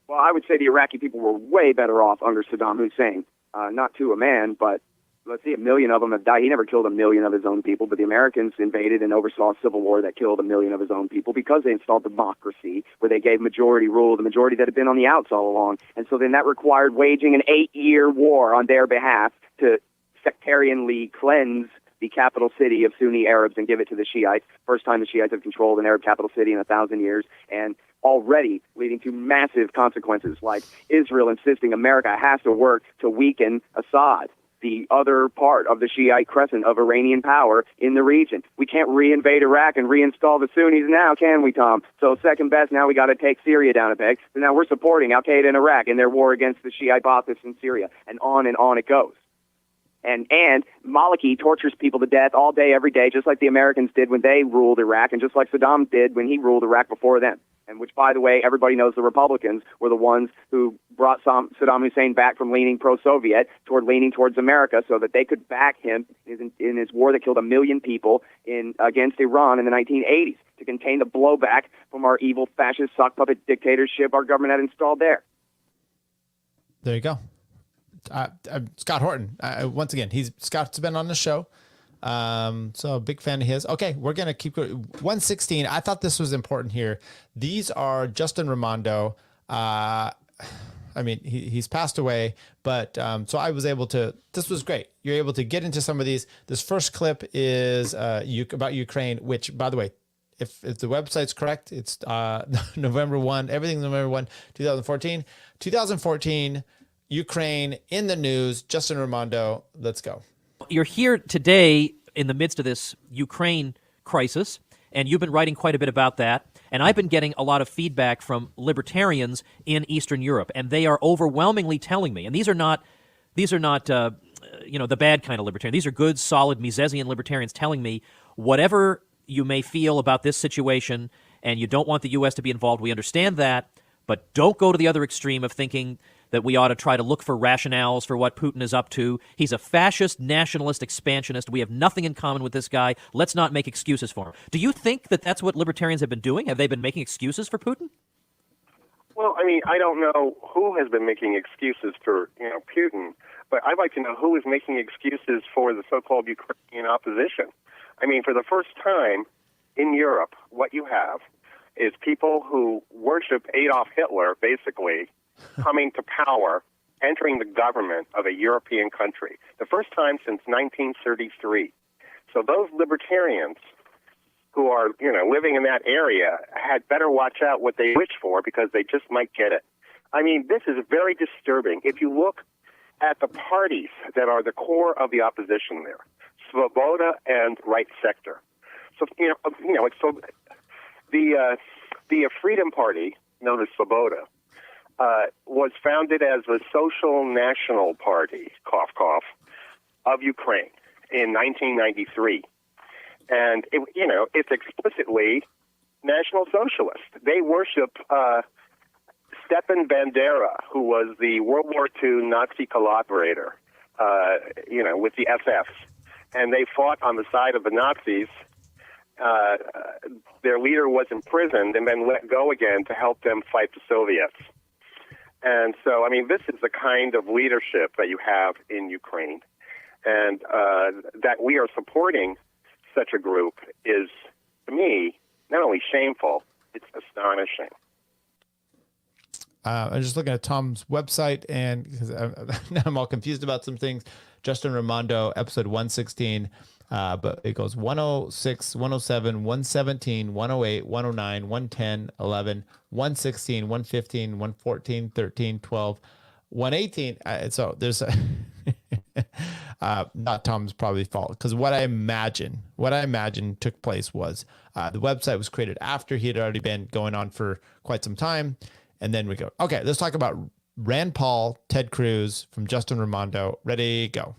Well, I would say the Iraqi people were way better off under Saddam Hussein. Not to a man, but let's see, 1 million of them have died. He never killed 1 million of his own people, but the Americans invaded and oversaw a civil war that killed 1 million of his own people because they installed democracy, where they gave majority rule, the majority that had been on the outs all along. And so then that required waging an 8-year war on their behalf to sectarianly cleanse the capital city of Sunni Arabs and give it to the Shiites. First time the Shiites have controlled an Arab capital city in 1,000 years, and already leading to massive consequences, like Israel insisting America has to work to weaken Assad, the other part of the Shiite crescent of Iranian power in the region. We can't reinvade Iraq and reinstall the Sunnis now, can we, Tom? So second best, now we got to take Syria down a peg. So now we're supporting Al-Qaeda in Iraq in their war against the Shiite Baathists in Syria, and on it goes. And Maliki tortures people to death all day, every day, just like the Americans did when they ruled Iraq, and just like Saddam did when he ruled Iraq before them. And which, by the way, everybody knows the Republicans were the ones who brought Saddam Hussein back from leaning pro-Soviet toward leaning towards America so that they could back him in his war that killed 1 million people against Iran in the 1980s to contain the blowback from our evil fascist sock puppet dictatorship our government had installed there. There you go. Scott Horton. Once again, Scott's been on the show. So a big fan of his. Okay, we're going to keep going. 116. I thought this was important here. These are Justin Raimondo. I mean, he's passed away, but so I was able to, this was great. You're able to get into some of these. This first clip is about Ukraine, which, by the way, if the website's correct, it's November 1, everything's November 1, 2014. 2014, Ukraine in the news. Justin Raimondo, let's go. You're here today in the midst of this Ukraine crisis, and you've been writing quite a bit about that. And I've been getting a lot of feedback from libertarians in Eastern Europe, and they are overwhelmingly telling me, and these are not the bad kind of libertarian. These are good, solid Misesian libertarians telling me, whatever you may feel about this situation, and you don't want the U.S. to be involved, we understand that, but don't go to the other extreme of thinking that we ought to try to look for rationales for what Putin is up to. He's a fascist, nationalist, expansionist. We have nothing in common with this guy. Let's not make excuses for him. Do you think that that's what libertarians have been doing? Have they been making excuses for Putin? Well, I mean, I don't know who has been making excuses for, Putin, but I'd like to know who is making excuses for the so-called Ukrainian opposition. I mean, for the first time in Europe, what you have is people who worship Adolf Hitler, basically, coming to power, entering the government of a European country. The first time since 1933. So those libertarians who are, living in that area had better watch out what they wish for because they just might get it. I mean, this is very disturbing. If you look at the parties that are the core of the opposition there, Svoboda and Right Sector. So, so the Freedom Party, known as Svoboda, was founded as the Social National Party, cough, cough, of Ukraine in 1993. And, it's explicitly National Socialist. They worship Stepan Bandera, who was the World War II Nazi collaborator, with the SS. And they fought on the side of the Nazis. Their leader was imprisoned and then let go again to help them fight the Soviets. And so, I mean, this is the kind of leadership that you have in Ukraine. And that we are supporting such a group is, to me, not only shameful, it's astonishing. I'm just looking at Tom's website, and because I'm all confused about some things. Justin Raimondo, episode 116, but it goes 106, 107, 117, 108, 109, 110, 11, 116, 115, 114, 13, 12, 118. So there's not Tom's probably fault, because what I imagine took place was the website was created after he had already been going on for quite some time. And then we go, okay, let's talk about Rand Paul, Ted Cruz from Justin Raimondo. Ready, go.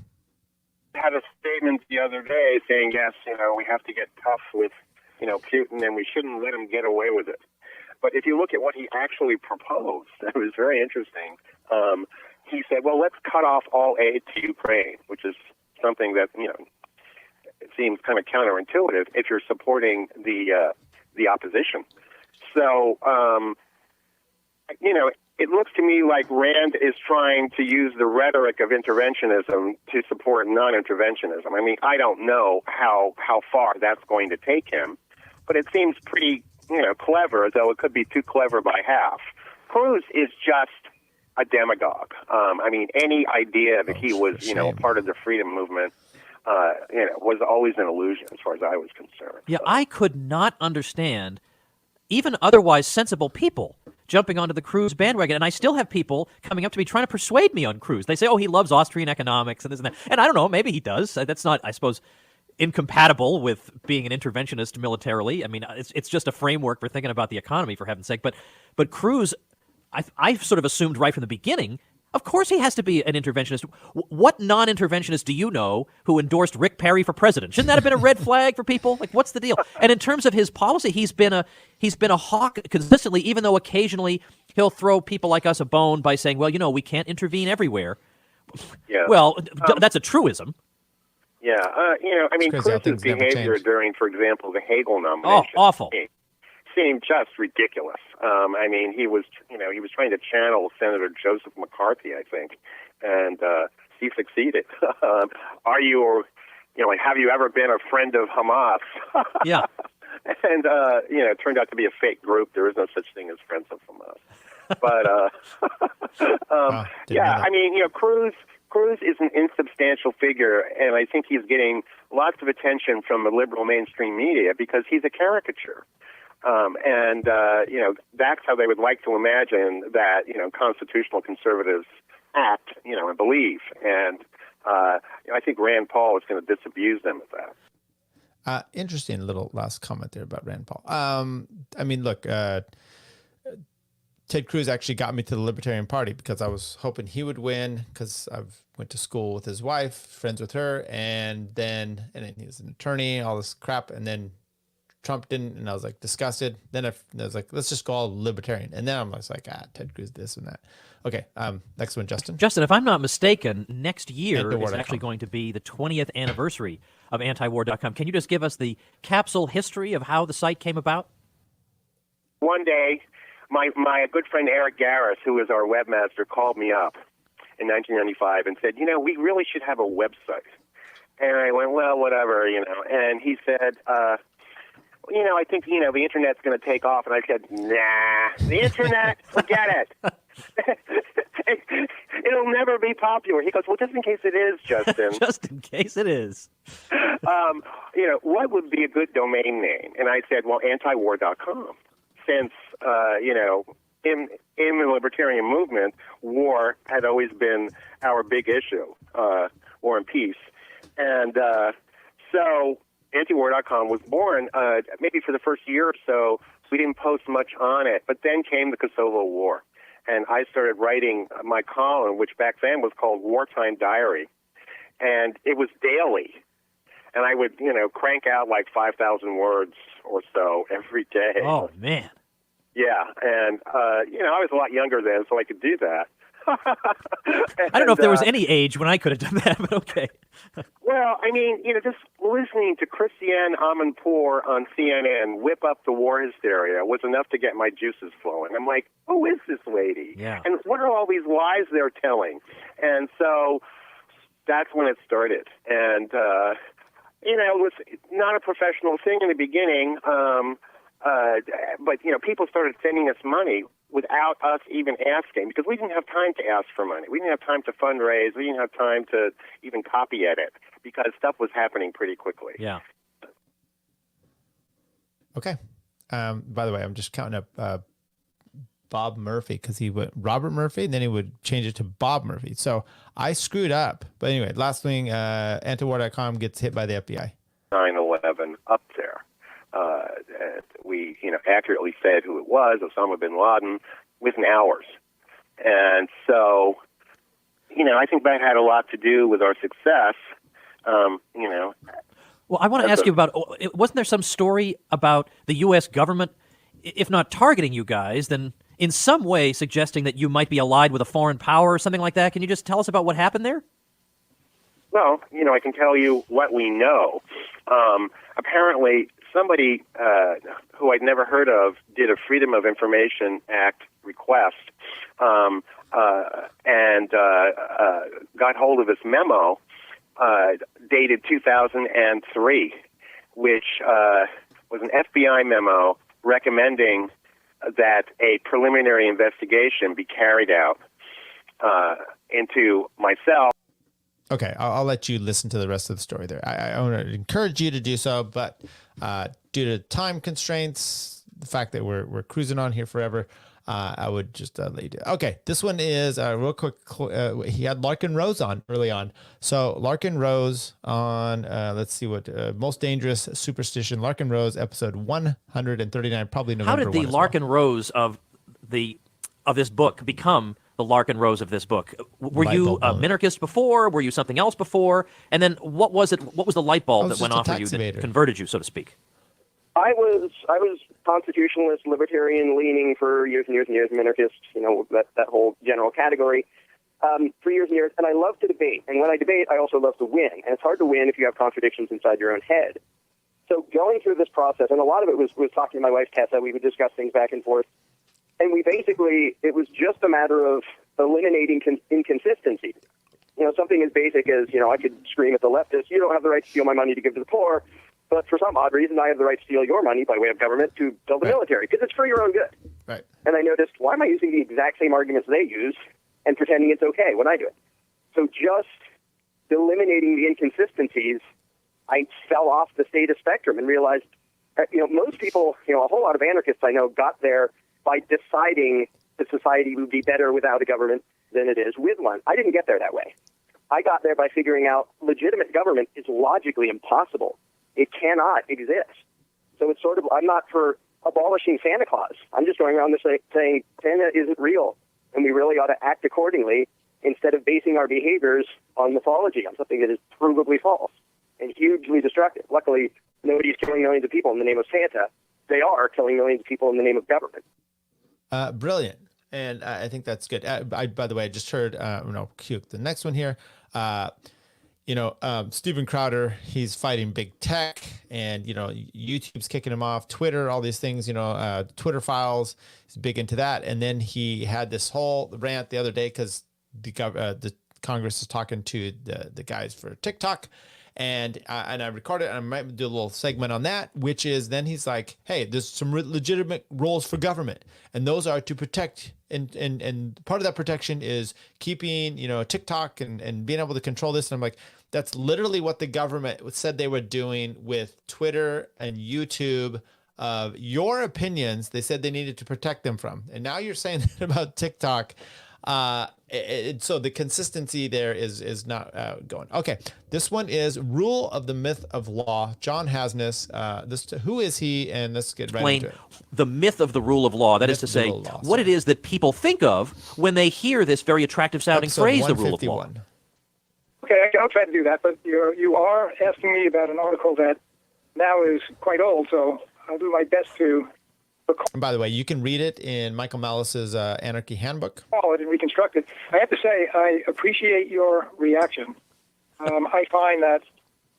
I had a statement the other day saying, yes, we have to get tough with, Putin, and we shouldn't let him get away with it. But if you look at what he actually proposed, it was very interesting. He said, well, let's cut off all aid to Ukraine, which is something that, it seems kind of counterintuitive if you're supporting the opposition. So, it looks to me like Rand is trying to use the rhetoric of interventionism to support non-interventionism. I mean, I don't know how far that's going to take him, but it seems pretty, clever, though it could be too clever by half. Cruz is just a demagogue. I mean, any idea that he was, part of the freedom movement, was always an illusion as far as I was concerned. Yeah, I could not understand even otherwise sensible people jumping onto the Cruz bandwagon. And I still have people coming up to me trying to persuade me on Cruz. They say, oh, he loves Austrian economics and this and that. And I don't know, maybe he does. That's not, I suppose, incompatible with being an interventionist militarily. I mean, it's just a framework for thinking about the economy, for heaven's sake. But Cruz, I've sort of assumed right from the beginning, Of course he has to be an interventionist. What non-interventionist do you know who endorsed Rick Perry for president? Shouldn't that have been a red flag for people? Like, what's the deal? And in terms of his policy, he's been a hawk consistently, even though occasionally he'll throw people like us a bone by saying, well, we can't intervene everywhere. Yeah. Well, that's a truism. Yeah. I mean, Cruz's behavior during, for example, the Hagel nomination. Oh, awful. Seemed just ridiculous. I mean, he was trying to channel Senator Joseph McCarthy, I think, and he succeeded. Are you, have you ever been a friend of Hamas? Yeah. And it turned out to be a fake group. There is no such thing as Friends of Hamas. But yeah, I mean, Cruz is an insubstantial figure, and I think he's getting lots of attention from the liberal mainstream media because he's a caricature. That's how they would like to imagine that, constitutional conservatives act, and believe. And, I think Rand Paul is going to disabuse them of that. Interesting little last comment there about Rand Paul. I mean, look, Ted Cruz actually got me to the Libertarian Party because I was hoping he would win because I've went to school with his wife, friends with her, and then he was an attorney, all this crap, and then Trump didn't, and I was like disgusted. Then I was like, let's just go all Libertarian. And then I'm like, Ted Cruz, this and that. Okay, next one, Justin. Justin, if I'm not mistaken, next year is actually going to be the 20th anniversary of antiwar.com. Can you just give us the capsule history of how the site came about? One day, my good friend Eric Garris, who is our webmaster, called me up in 1995 and said, we really should have a website. And I went, well, whatever, And he said, I think, the Internet's going to take off. And I said, nah, the Internet, forget it. It'll never be popular. He goes, well, just in case it is, Justin. Just in case it is. What would be a good domain name? And I said, well, antiwar.com. Since, in the libertarian movement, war had always been our big issue, war and peace. And so antiwar.com was born. Maybe for the first year or so, we didn't post much on it. But then came the Kosovo War. And I started writing my column, which back then was called Wartime Diary. And it was daily. And I would, crank out like 5,000 words or so every day. Oh, man. Yeah. And, I was a lot younger then, so I could do that. I don't know if there was any age when I could have done that, but okay. Well, I mean, just listening to Christiane Amanpour on CNN whip up the war hysteria was enough to get my juices flowing. I'm like, who is this lady? Yeah. And what are all these lies they're telling? And so that's when it started. And, it was not a professional thing in the beginning, but, people started sending us money without us even asking, because we didn't have time to ask for money. We didn't have time to fundraise. We didn't have time to even copy edit, because stuff was happening pretty quickly. Yeah. Okay. By the way, I'm just counting up Bob Murphy, because he went Robert Murphy, and then he would change it to Bob Murphy. So I screwed up. But anyway, last thing, antiwar.com gets hit by the FBI. 9/11 up there. We, accurately said who it was, Osama bin Laden, within hours. And so, I think that had a lot to do with our success. Well, I want to ask you about, wasn't there some story about the U.S. government, if not targeting you guys, then in some way suggesting that you might be allied with a foreign power or something like that? Can you just tell us about what happened there? Well, I can tell you what we know. Apparently, somebody who I'd never heard of did a Freedom of Information Act request and got hold of this memo dated 2003, which was an FBI memo recommending that a preliminary investigation be carried out into myself. Okay, I'll let you listen to the rest of the story there. I want to encourage you to do so, but due to time constraints, the fact that we're cruising on here forever, I would just let you do it. Okay, this one is real quick. He had Larkin Rose on early on. So Larkin Rose on, let's see what, Most Dangerous Superstition, Larkin Rose, episode 139, probably November 1. How did the Larkin Rose of this book become the Larkin Rose of this book. Were Light you bulb a moment. minarchist before? Were you something else before? And then what was it? What was the light bulb I was that went just a off for you tax that evader. converted you, so to speak? I was constitutionalist, libertarian, leaning for years and years and years, minarchist, that whole general category, for years and years. And I love to debate. And when I debate, I also love to win. And it's hard to win if you have contradictions inside your own head. So going through this process, and a lot of it was talking to my wife, Tessa, we would discuss things back and forth. And it was just a matter of eliminating inconsistencies. Something as basic as, I could scream at the leftists, you don't have the right to steal my money to give to the poor, but for some odd reason, I have the right to steal your money by way of government to build the military, because it's for your own good. Right. And I noticed, why am I using the exact same arguments they use and pretending it's okay when I do it? So just eliminating the inconsistencies, I fell off the status spectrum and realized, most people, a whole lot of anarchists I know got there by deciding that society would be better without a government than it is with one. I didn't get there that way. I got there by figuring out legitimate government is logically impossible. It cannot exist. So it's I'm not for abolishing Santa Claus. I'm just going around this saying Santa isn't real, and we really ought to act accordingly instead of basing our behaviors on mythology, on something that is provably false and hugely destructive. Luckily, nobody's killing millions of people in the name of Santa. They are killing millions of people in the name of government. Brilliant. And I think that's good. By the way, I just heard, cute. The next one here, Steven Crowder, he's fighting big tech, and, YouTube's kicking him off, Twitter, all these things, Twitter files, he's big into that. And then he had this whole rant the other day because the Congress is talking to the guys for TikTok. And I recorded it, and I might do a little segment on that, which is then he's like, hey, there's some legitimate roles for government, and those are to protect, and part of that protection is keeping, TikTok and being able to control this. And I'm like, that's literally what the government said they were doing with Twitter and YouTube. Your opinions, they said they needed to protect them from. And now you're saying that about TikTok. So the consistency there is not going. Okay, this one is Rule of the Myth of Law. John Hasness. Who is he? And let's get right into it. The myth of the rule of law. That is to say, what it is that people think of when they hear this very attractive sounding phrase, the rule of law. Okay, I'll try to do that, but you are asking me about an article that now is quite old, so I'll do my best to And by the way, you can read it in Michael Malice's Anarchy Handbook. follow it and reconstruct it. I have to say, I appreciate your reaction. I find that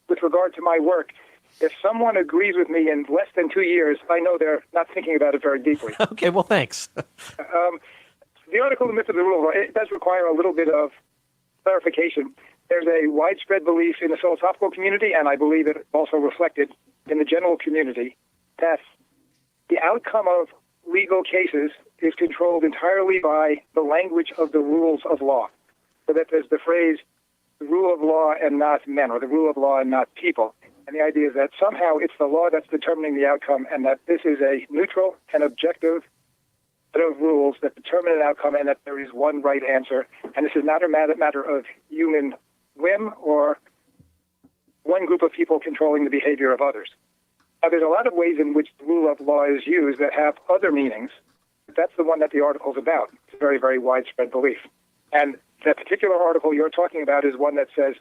with regard to my work, if someone agrees with me in less than 2 years, I know they're not thinking about it very deeply. Okay, well, thanks. The article, The Myth of the Rule of Law, it does require a little bit of clarification. There's a widespread belief in the philosophical community, and I believe it also reflected in the general community, that the outcome of legal cases is controlled entirely by the language of the rules of law. So that there's the phrase, the rule of law and not men, or the rule of law and not people. And the idea is that somehow it's the law that's determining the outcome, and that this is a neutral and objective set of rules that determine an outcome, and that there is one right answer. And this is not a matter of human whim or one group of people controlling the behavior of others. Now, there's a lot of ways in which the rule of law is used that have other meanings. But that's the one that the article is about. It's a very, very widespread belief. And the particular article you're talking about is one that says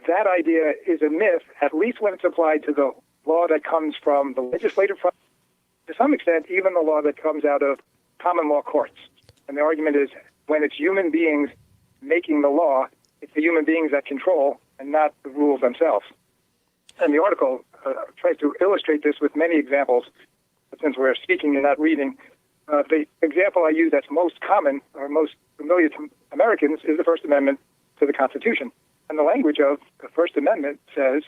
that idea is a myth, at least when it's applied to the law that comes from the legislative process, to some extent, even the law that comes out of common law courts. And the argument is when it's human beings making the law, it's the human beings that control and not the rules themselves. And the article tries to illustrate this with many examples. But since we're speaking and not reading, the example I use that's most common or most familiar to Americans is the First Amendment to the Constitution. And the language of the First Amendment says,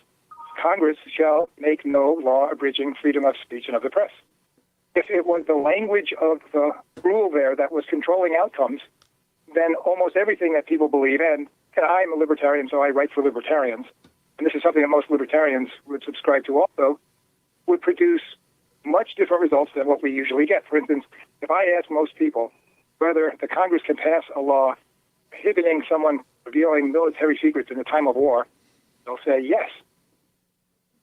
Congress shall make no law abridging freedom of speech and of the press. If it was the language of the rule there that was controlling outcomes, then almost everything that people believe, and I'm a libertarian, so I write for libertarians, and this is something that most libertarians would subscribe to also, would produce much different results than what we usually get. For instance, if I ask most people whether the Congress can pass a law prohibiting someone revealing military secrets in a time of war, they'll say yes.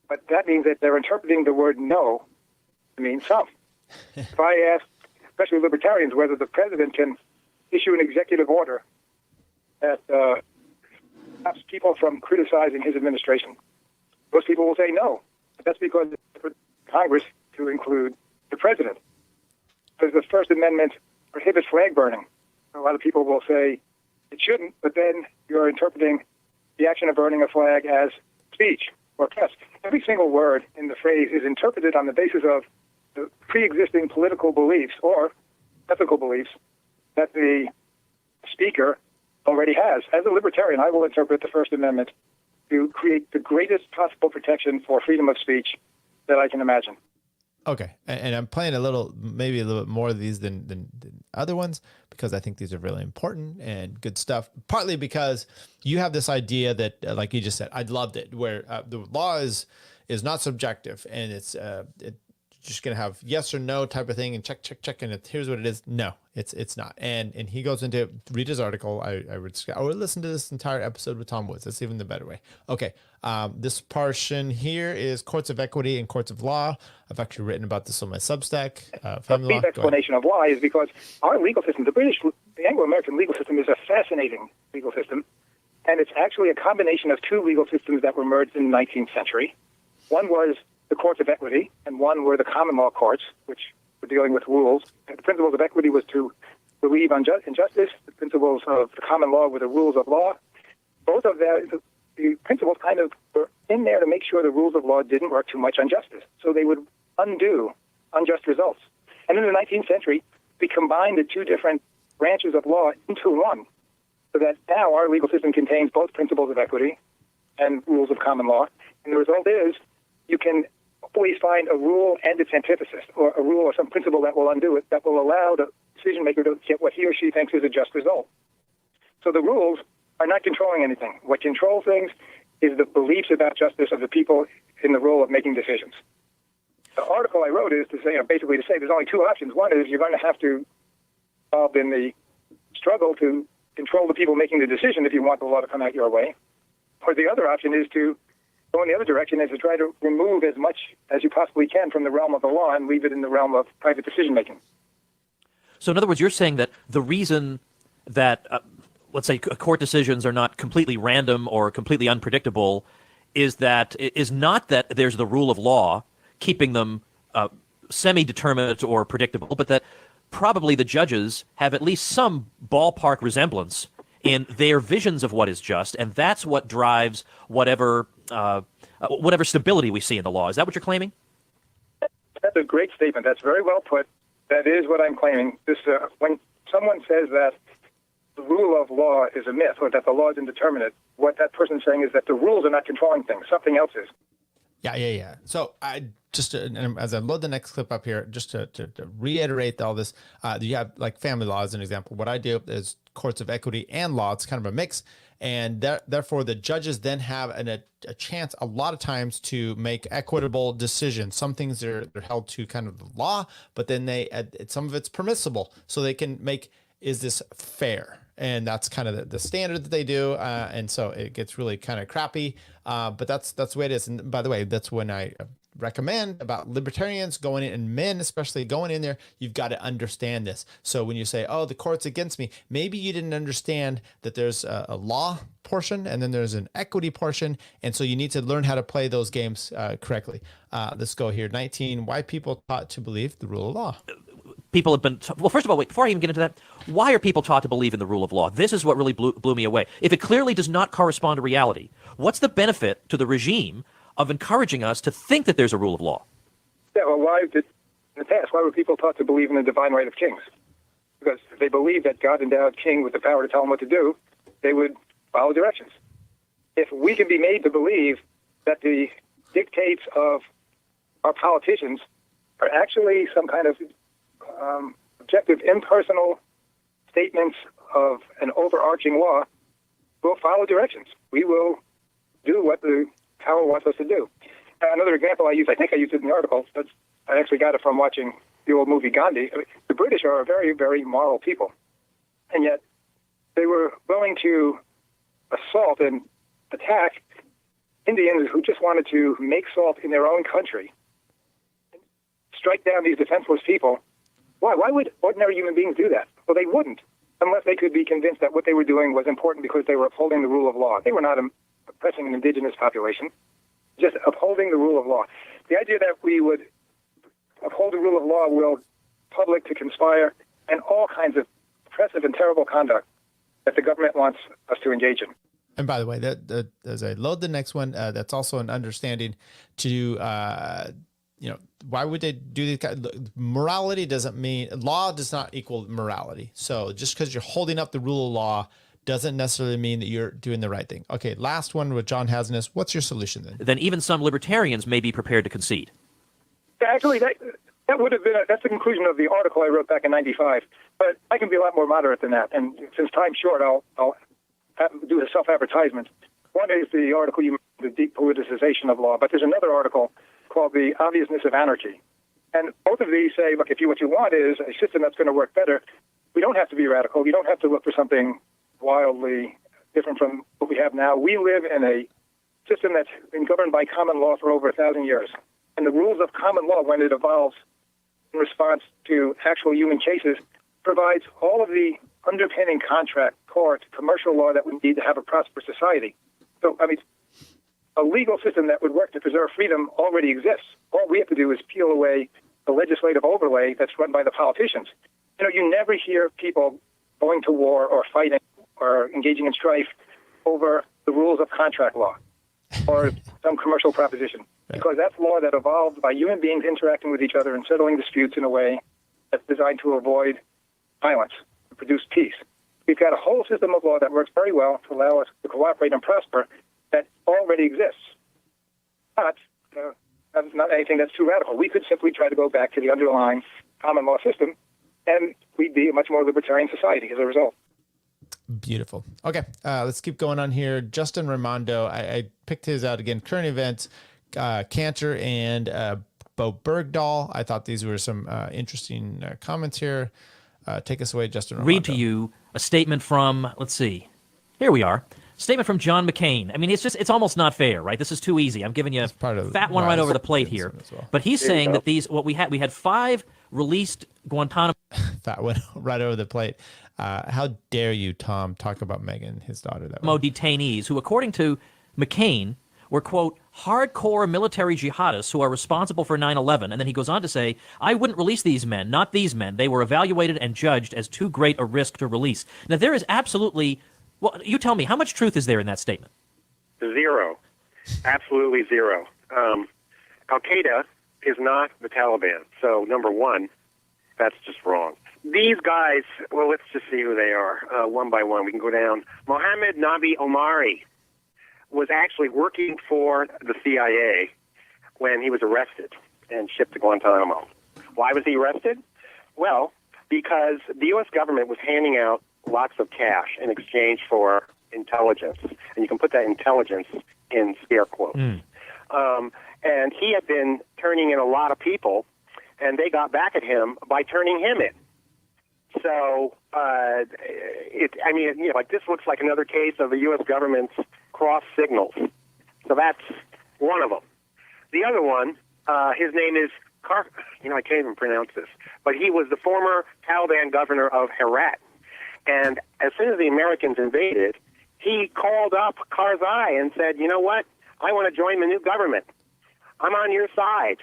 But that means that they're interpreting the word no to mean some. If I ask, especially libertarians, whether the president can issue an executive order that stops people from criticizing his administration? Most people will say no. But that's because it's for Congress to include the president. Because the First Amendment prohibits flag burning. A lot of people will say it shouldn't, but then you're interpreting the action of burning a flag as speech or press. Every single word in the phrase is interpreted on the basis of the pre-existing political beliefs or ethical beliefs that the speaker already has. As a libertarian, I will interpret the First Amendment to create the greatest possible protection for freedom of speech that I can imagine. Okay, and I'm playing maybe a little bit more of these than other ones because I think these are really important and good stuff. Partly because you have this idea that, like you just said, I loved it, where the law is not subjective and it's just gonna have yes or no type of thing and check and here's what it is. No, it's not. And he goes into read his article. I would listen to this entire episode with Tom Woods. That's even the better way. Okay, this portion here is courts of equity and courts of law. I've actually written about this on my Substack. Family law. The explanation of why is because our legal system, the Anglo-American legal system, is a fascinating legal system, and it's actually a combination of two legal systems that were merged in the 19th century. One was the courts of equity, and one were the common law courts, which were dealing with rules. And the principles of equity was to believe in justice. The principles of the common law were the rules of law. Both of the principles kind of were in there to make sure the rules of law didn't work too much on justice. So they would undo unjust results. And in the 19th century, we combined the two different branches of law into one, so that now our legal system contains both principles of equity and rules of common law. And the result is you can always find a rule and its antithesis, or a rule or some principle that will undo it, that will allow the decision maker to get what he or she thinks is a just result. So the rules are not controlling anything. What controls things is the beliefs about justice of the people in the role of making decisions. The article I wrote is to say, basically to say there's only two options. One is you're going to have to involved in the struggle to control the people making the decision if you want the law to come out your way. Or the other option is to go in the other direction, is to try to remove as much as you possibly can from the realm of the law and leave it in the realm of private decision-making. So in other words, you're saying that the reason that, let's say, court decisions are not completely random or completely unpredictable is not that there's the rule of law keeping them semi-determinate or predictable, but that probably the judges have at least some ballpark resemblance in their visions of what is just, and that's what drives whatever stability we see in the law. Is that what you're claiming? That's a great statement. That's very well put. That is what I'm claiming. When someone says that the rule of law is a myth or that the law is indeterminate, what that person's saying is that the rules are not controlling things. Something else is. Yeah. So I just, as I load the next clip up here, just to reiterate all this, you have like family law as an example. What I do is courts of equity and law. It's kind of a mix. And therefore, the judges then have a chance a lot of times to make equitable decisions. Some things they're held to kind of the law, but then some of it's permissible. So they can make, is this fair? And that's kind of the standard that they do. And so it gets really kind of crappy. But that's the way it is. And by the way, that's when I recommend about libertarians going in, and men especially going in there, you've got to understand this. So when you say, oh, the court's against me, maybe you didn't understand that there's a law portion and then there's an equity portion. And so you need to learn how to play those games correctly. Let's go here. 19, why people taught to believe the rule of law. People have been, well, first of all, wait, before I even get into that, why are people taught to believe in the rule of law? This is what really blew me away. If it clearly does not correspond to reality, what's the benefit to the regime of encouraging us to think that there's a rule of law? Yeah, well, in the past, why were people taught to believe in the divine right of kings? Because if they believed that God endowed king with the power to tell them what to do, they would follow directions. If we can be made to believe that the dictates of our politicians are actually some kind of objective, impersonal statements of an overarching law, we'll follow directions. We will do what the power wants us to do. Another example I think I used it in the article, but I actually got it from watching the old movie Gandhi. The British are a very, very moral people, and yet they were willing to assault and attack Indians who just wanted to make salt in their own country, strike down these defenseless people. Why would ordinary human beings do that? Well, they wouldn't. unless they could be convinced that what they were doing was important because they were upholding the rule of law. They were not oppressing an indigenous population, just upholding the rule of law. The idea that we would uphold the rule of law will public to conspire and all kinds of oppressive and terrible conduct that the government wants us to engage in. And by the way, that as I load the next one, that's also an understanding to, why would they do these? Morality doesn't mean law does not equal morality. So just because you're holding up the rule of law doesn't necessarily mean that you're doing the right thing. Okay, last one with John Hasness. What's your solution then? Then even some libertarians may be prepared to concede. Actually, that would have been that's the conclusion of the article I wrote back in '95. But I can be a lot more moderate than that. And since time's short, I'll do a self-advertisement. One is the article you mentioned, the depoliticization of law, but there's another article called The Obviousness of Anarchy. And both of these say, look, if what you want is a system that's going to work better, we don't have to be radical. You don't have to look for something wildly different from what we have now. We live in a system that's been governed by common law for over 1,000 years. And the rules of common law, when it evolves in response to actual human cases, provides all of the underpinning contract, court, commercial law that we need to have a prosperous society. So, I mean, a legal system that would work to preserve freedom already exists. All we have to do is peel away the legislative overlay that's run by the politicians. You never hear people going to war or fighting or engaging in strife over the rules of contract law or some commercial proposition, because that's law that evolved by human beings interacting with each other and settling disputes in a way that's designed to avoid violence, to produce peace. We've got a whole system of law that works very well to allow us to cooperate and prosper that already exists. But not anything that's too radical. We could simply try to go back to the underlying common law system, and we'd be a much more libertarian society as a result. Beautiful. Okay, let's keep going on here. Justin Raimondo, I picked his out again. Current events, Cantor and Bo Bergdahl. I thought these were some interesting comments here. Take us away, Justin Raimondo. Read to you a statement from, let's see, here we are. Statement from John McCain. I mean, it's almost not fair, right? This is too easy. I'm giving you a fat one right over the plate here. Well. But he's saying that we had 5 released Guantanamo. Fat one right over the plate. How dare you, Tom, talk about Megan, his daughter, that way. Detainees who, according to McCain, were, quote, hardcore military jihadists who are responsible for 9/11. And then he goes on to say, I wouldn't release these men, not these men. They were evaluated and judged as too great a risk to release. Now, there is absolutely, well, you tell me, how much truth is there in that statement? Zero. Absolutely zero. Al-Qaeda is not the Taliban. So, number one, that's just wrong. These guys, well, let's just see who they are one by one. We can go down. Mohammed Nabi Omari was actually working for the CIA when he was arrested and shipped to Guantanamo. Why was he arrested? Well, because the U.S. government was handing out lots of cash in exchange for intelligence. And you can put that intelligence in scare quotes. And he had been turning in a lot of people, and they got back at him by turning him in. So, this looks like another case of the U.S. government's cross signals. So that's one of them. The other one, his name is I can't even pronounce this, but he was the former Taliban governor of Herat. And as soon as the Americans invaded, he called up Karzai and said, you know what? I want to join the new government. I'm on your side.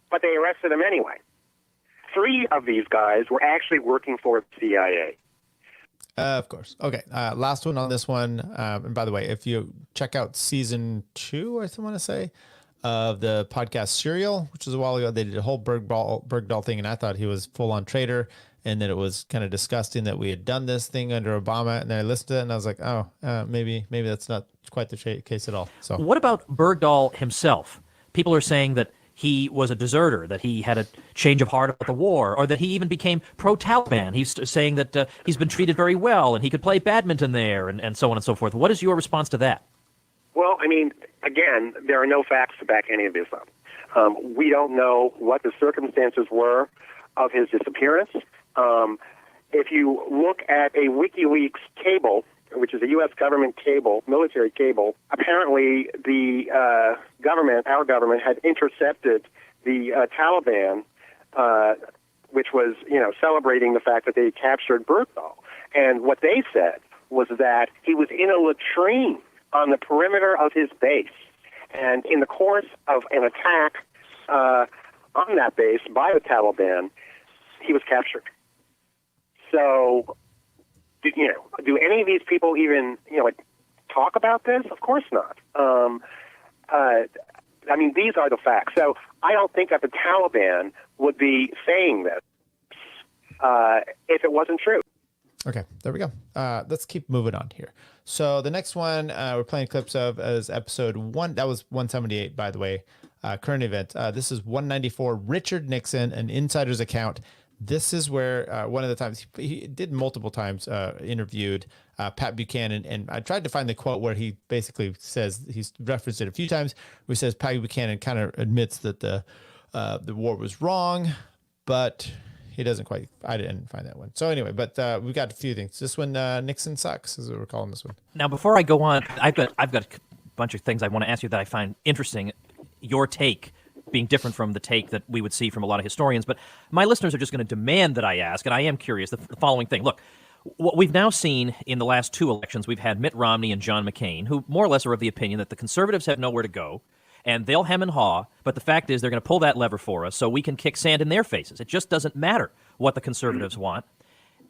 But they arrested him anyway. 3 of these guys were actually working for the CIA. Of course. Okay. Last one on this one. And by the way, if you check out season 2, I want to say, of the podcast Serial, which was a while ago, they did a whole Bergdahl thing, and I thought he was full-on traitor, and that it was kind of disgusting that we had done this thing under Obama. And then I listened to it, and I was like, maybe that's not quite the case at all. So, what about Bergdahl himself? People are saying that he was a deserter, that he had a change of heart about the war, or that he even became pro-Taliban. He's saying that he's been treated very well and he could play badminton there and so on and so forth. What is your response to that? Well, I mean, again, there are no facts to back any of this up. We don't know what the circumstances were of his disappearance. If you look at a WikiLeaks cable, which is a U.S. government cable, military cable, apparently the our government had intercepted the Taliban, which was, celebrating the fact that they captured Bergdahl. And what they said was that he was in a latrine on the perimeter of his base. And in the course of an attack on that base by the Taliban, he was captured. So, do any of these people even, talk about this? Of course not. These are the facts. So I don't think that the Taliban would be saying this if it wasn't true. Okay, there we go. Let's keep moving on here. So the next one we're playing clips of is episode 1. That was 178, by the way. Current event. This is 194. Richard Nixon, an insider's account. This is where one of the times he did multiple times interviewed Pat Buchanan, and I tried to find the quote where he basically says, he's referenced it a few times, where he says Pat Buchanan kind of admits that the war was wrong, but he doesn't quite. I didn't find that one. So anyway, but we got a few things. This one, Nixon sucks, is what we're calling this one. Now, before I go on, I've got a bunch of things I want to ask you that I find interesting. Your take being different from the take that we would see from a lot of historians, but my listeners are just going to demand that I ask, and I am curious, the following thing. Look, what we've now seen in the last 2 elections, we've had Mitt Romney and John McCain, who more or less are of the opinion that the conservatives have nowhere to go, and they'll hem and haw, but the fact is they're going to pull that lever for us so we can kick sand in their faces. It just doesn't matter what the conservatives want,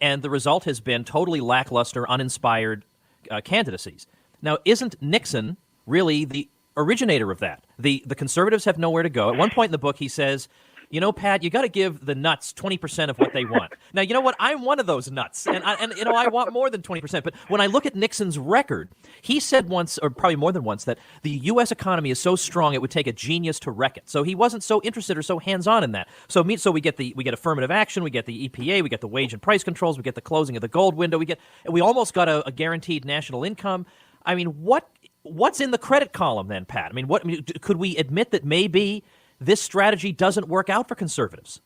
and the result has been totally lackluster, uninspired candidacies. Now, isn't Nixon really the originator of that? The conservatives have nowhere to go. At one point in the book, he says, Pat, you got to give the nuts 20% of what they want. Now, you know what? I'm one of those nuts, and I want more than 20%. But when I look at Nixon's record, he said once, or probably more than once, that the U.S. economy is so strong it would take a genius to wreck it. So he wasn't so interested or so hands-on in that. So we get affirmative action, we get the EPA, we get the wage and price controls, we get the closing of the gold window, we almost got a guaranteed national income. I mean, what's in the credit column then, Pat? Could we admit that maybe this strategy doesn't work out for conservatives?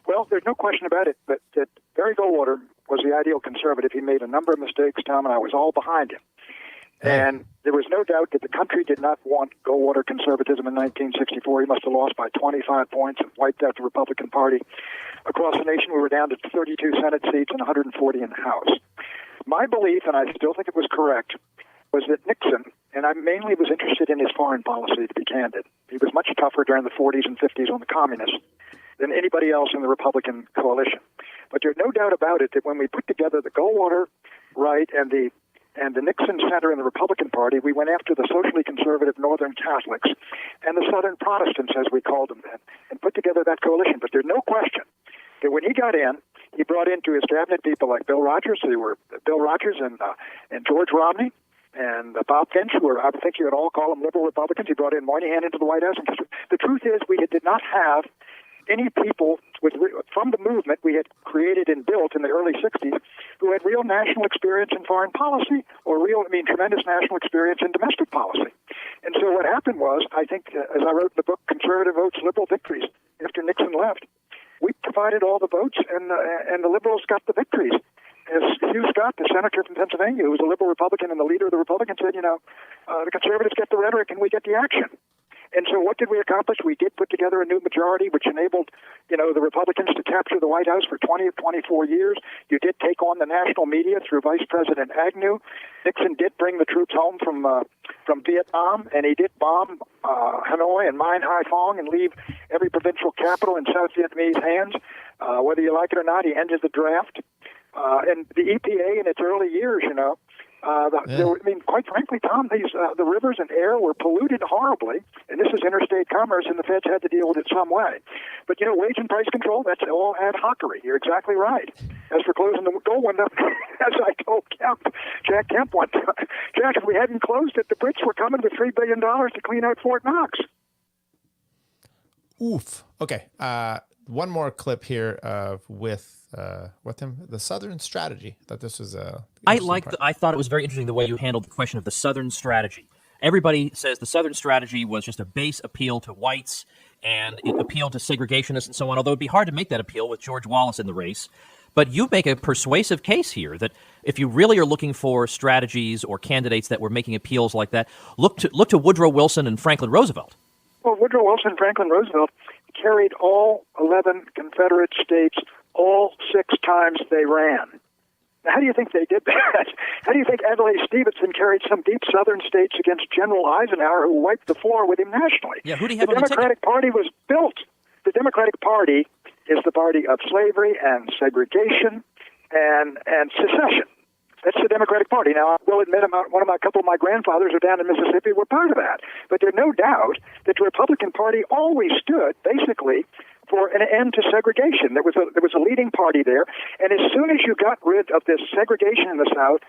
Well, there's no question about it, but that Barry Goldwater was the ideal conservative. He made a number of mistakes, Tom, and I was all behind him. And there was no doubt that the country did not want Goldwater conservatism in 1964. He must have lost by 25 points and wiped out the Republican Party. Across the nation, we were down to 32 Senate seats and 140 in the House. My belief, and I still think it was correct, was that Nixon, and I mainly was interested in his foreign policy, to be candid. He was much tougher during the 40s and 50s on the communists than anybody else in the Republican coalition. But there's no doubt about it that when we put together the Goldwater right and the Nixon Center in the Republican Party, we went after the socially conservative Northern Catholics and the Southern Protestants, as we called them then, and put together that coalition. But there's no question that when he got in, he brought into his cabinet people like Bill Rogers, and George Romney, and Bob Finch, who I think you would all call them liberal Republicans. He brought in Moynihan into the White House. And the truth is, we did not have any people from the movement we had created and built in the early 60s who had real national experience in foreign policy or tremendous national experience in domestic policy. And so what happened was, I think, as I wrote in the book, Conservative Votes, Liberal Victories, after Nixon left, we provided all the votes, and the liberals got the victories. As Hugh Scott, the senator from Pennsylvania, who was a liberal Republican and the leader of the Republicans, said, the conservatives get the rhetoric and we get the action. And so what did we accomplish? We did put together a new majority, which enabled, the Republicans to capture the White House for 20 or 24 years. You did take on the national media through Vice President Agnew. Nixon did bring the troops home from Vietnam, and he did bomb Hanoi and mine Haiphong and leave every provincial capital in South Vietnamese hands. Whether you like it or not, he ended the draft. And the EPA in its early years, quite frankly, Tom, the rivers and air were polluted horribly, and this is interstate commerce, and the feds had to deal with it some way. But, wage and price control, that's all ad hockery. You're exactly right. As for closing the gold window, as I told Jack Kemp one time, Jack, if we hadn't closed it, the Brits were coming with $3 billion to clean out Fort Knox. Oof. Okay. One more clip here with him, the Southern strategy. I thought this was I thought it was very interesting the way you handled the question of the Southern strategy. Everybody says the Southern strategy was just a base appeal to whites and it appealed to segregationists and so on, although it'd be hard to make that appeal with George Wallace in the race. But you make a persuasive case here that if you really are looking for strategies or candidates that were making appeals like that, look to Woodrow Wilson and Franklin Roosevelt. Well, Woodrow Wilson and Franklin Roosevelt carried all 11 Confederate states all 6 times they ran. How do you think they did that? How do you think Adlai Stevenson carried some deep southern states against General Eisenhower, who wiped the floor with him nationally? Yeah, who do you have the on the Democratic Party was built. The Democratic Party is the party of slavery and segregation and secession. That's the Democratic Party. Now, I will admit, a couple of my grandfathers are down in Mississippi were part of that. But there's no doubt that the Republican Party always stood, basically, for an end to segregation. There was a leading party there, and as soon as you got rid of this segregation in the South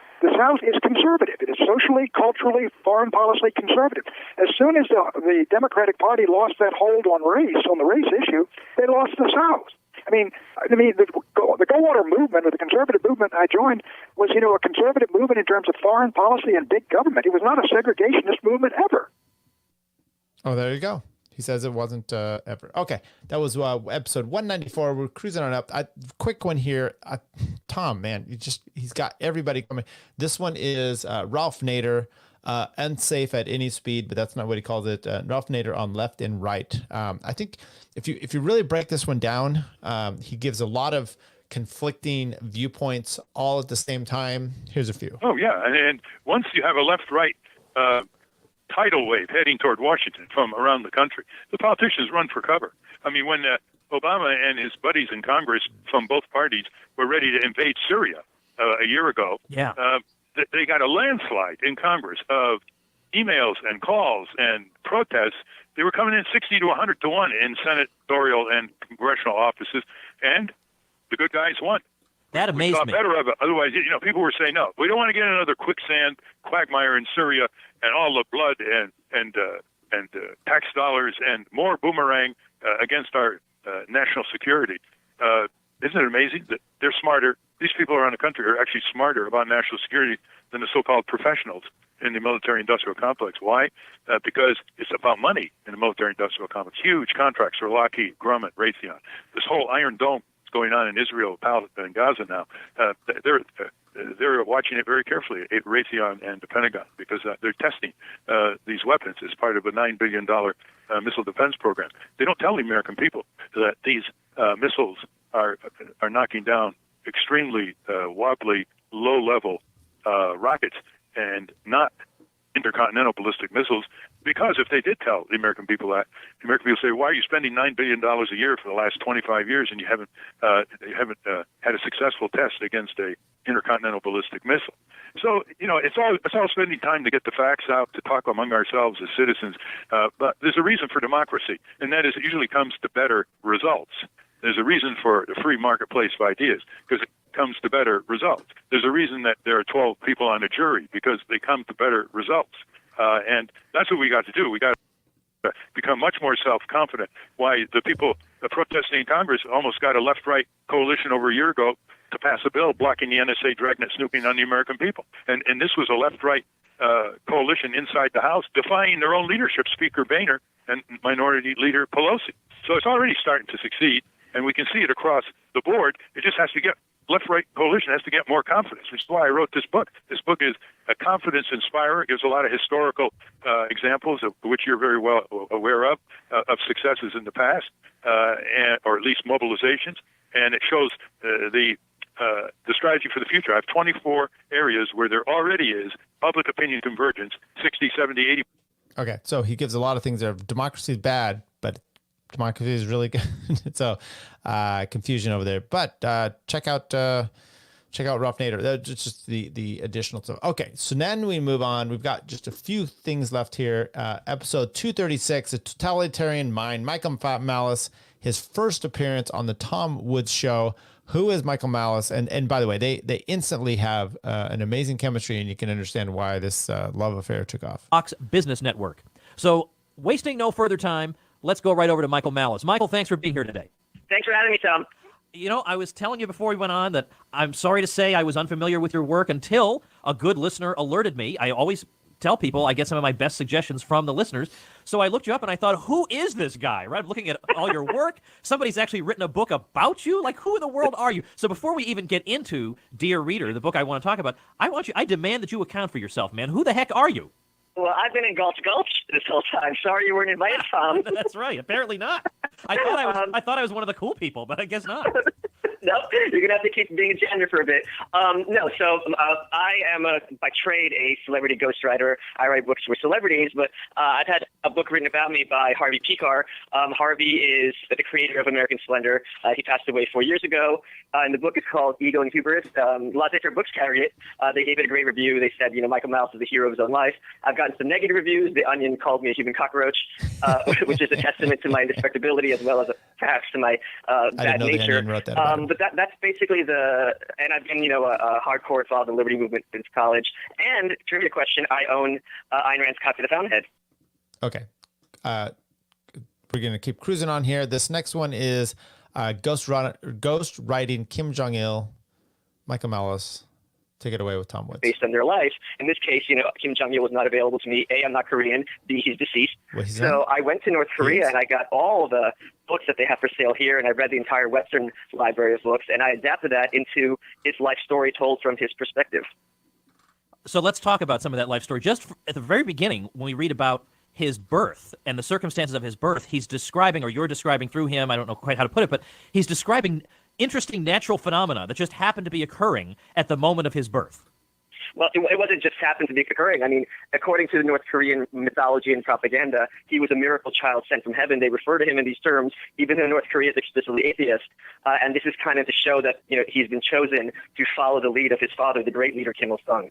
is conservative. It is socially, culturally, foreign policy conservative. As soon as the Democratic Party lost that hold on the race issue, they lost the South. I mean, the Goldwater movement, or the conservative movement I joined, was, a conservative movement in terms of foreign policy and big government. It was not a segregationist movement ever. Oh, there you go. He says it wasn't ever. Okay, that was episode 194. We're cruising on up. Quick one here. Tom, man, he's got everybody coming. This one is Ralph Nader, unsafe at any speed, but that's not what he calls it. Ralph Nader on left and right. I think if you really break this one down, he gives a lot of conflicting viewpoints all at the same time. Here's a few. Oh, yeah, and once you have a left-right tidal wave heading toward Washington from around the country, the politicians run for cover. I mean, when Obama and his buddies in Congress from both parties were ready to invade Syria a year ago, they got a landslide in Congress of emails and calls and protests. They were coming in 60 to 100 to 1 in senatorial and congressional offices, and the good guys won. That amazed me. Better of it. Otherwise, people were saying, no, we don't want to get another quicksand quagmire in Syria and all the blood and tax dollars and more boomerang against our national security. Isn't it amazing that they're smarter? These people around the country are actually smarter about national security than the so-called professionals in the military-industrial complex. Why? Because it's about money in the military-industrial complex. Huge contracts for Lockheed, Grumman, Raytheon. This whole Iron Dome going on in Israel, Palestine, and Gaza now. They're watching it very carefully at Raytheon and the Pentagon, because they're testing these weapons as part of a $9 billion missile defense program. They don't tell the American people that these missiles are knocking down extremely wobbly, low-level rockets and not intercontinental ballistic missiles, because if they did tell the American people that, the American people say, why are you spending $9 billion a year for the last 25 years and you haven't had a successful test against a intercontinental ballistic missile? So, it's all spending time to get the facts out, to talk among ourselves as citizens. But there's a reason for democracy, and that is it usually comes to better results. There's a reason for the free marketplace of ideas, because it comes to better results. There's a reason that there are 12 people on a jury, because they come to better results. And that's what we got to do. We got to become much more self-confident. Why the people protesting in Congress almost got a left-right coalition over a year ago to pass a bill blocking the NSA dragnet snooping on the American people. And this was a left-right coalition inside the House, defying their own leadership, Speaker Boehner and Minority Leader Pelosi. So it's already starting to succeed, and we can see it across the board. It just has to get left-right coalition has to get more confidence, which is why I wrote this book. This book is a confidence inspirer. It gives a lot of historical examples, of which you're very well aware of successes in the past, or at least mobilizations, and it shows the strategy for the future. I have 24 areas where there already is public opinion convergence, 60, 70, 80. Okay, so he gives a lot of things there. Democracy is bad, but democracy is really good. So confusion over there. But check out Ralph Nader. That's just the additional stuff. Okay, so then we move on. We've got just a few things left here. Episode 236, A Totalitarian Mind. Michael Malice, his first appearance on the Tom Woods Show. Who is Michael Malice? And by the way, they instantly have an amazing chemistry, and you can understand why this love affair took off. Fox Business Network. So wasting no further time, let's go right over to Michael Malice. Michael, thanks for being here today. Thanks for having me, Tom. I was telling you before we went on that I'm sorry to say I was unfamiliar with your work until a good listener alerted me. I always tell people I get some of my best suggestions from the listeners. So I looked you up and I thought, who is this guy? Right? I'm looking at all your work. Somebody's actually written a book about you. Like, who in the world are you? So before we even get into Dear Reader, the book I want to talk about, I demand that you account for yourself, man. Who the heck are you? Well, I've been in Gulch this whole time. Sorry you weren't invited, Tom. That's right. Apparently not. I thought I was one of the cool people, but I guess not. No, you're gonna have to keep being a janitor for a bit. No, so I am by trade a celebrity ghostwriter. I write books for celebrities, but I've had a book written about me by Harvey Pekar. Harvey is the creator of American Splendor. He passed away 4 years ago, and the book is called Ego and Hubris. A lot of different books carry it. They gave it a great review. They said, Michael Malice is the hero of his own life. I've gotten some negative reviews. The Onion called me a human cockroach, which is a testament to my indestructibility as well as perhaps to my bad nature. But that's basically and I've been, a hardcore involved in the liberty movement since college. And trivia question, I own Ayn Rand's Copy of the Fountainhead. Okay. We're going to keep cruising on here. This next one is Ghost Writing Kim Jong-il, Michael Malice. Take it away with Tom Woods. Based on their life. In this case, Kim Jong-il was not available to me. A, I'm not Korean. B, he's deceased. So I went to North Korea and I got all the books that they have for sale here, and I read the entire Western library of books, and I adapted that into his life story told from his perspective. So let's talk about some of that life story. Just at the very beginning, when we read about his birth and the circumstances of his birth, he's describing, or you're describing through him, I don't know quite how to put it, but he's describing interesting natural phenomena that just happened to be occurring at the moment of his birth. Well, it wasn't just happened to be occurring. I mean, according to the North Korean mythology and propaganda, he was a miracle child sent from heaven. They refer to him in these terms, even though North Korea is explicitly atheist. And this is kind of to show that, he's been chosen to follow the lead of his father, the great leader Kim Il-sung.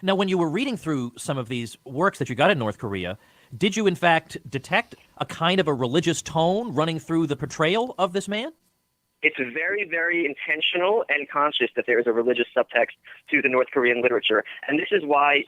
Now, when you were reading through some of these works that you got in North Korea, did you in fact detect a kind of a religious tone running through the portrayal of this man? It's very, very intentional and conscious that there is a religious subtext to the North Korean literature. And this is why,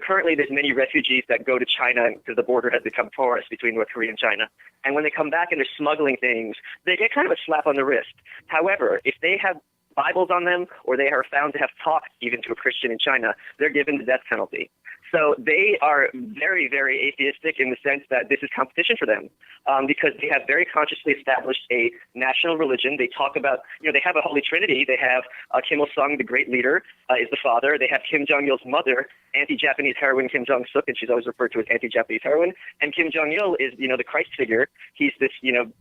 currently there's many refugees that go to China because the border has become porous between North Korea and China. And when they come back and they're smuggling things, they get kind of a slap on the wrist. However, if they have Bibles on them or they are found to have talked even to a Christian in China, they're given the death penalty. So they are very, very atheistic in the sense that this is competition for them because they have very consciously established a national religion. They talk about, they have a holy trinity. They have Kim Il-sung, the great leader, is the father. They have Kim Jong-il's mother, anti-Japanese heroine Kim Jong-suk, and she's always referred to as anti-Japanese heroine. And Kim Jong-il is, the Christ figure. He's this,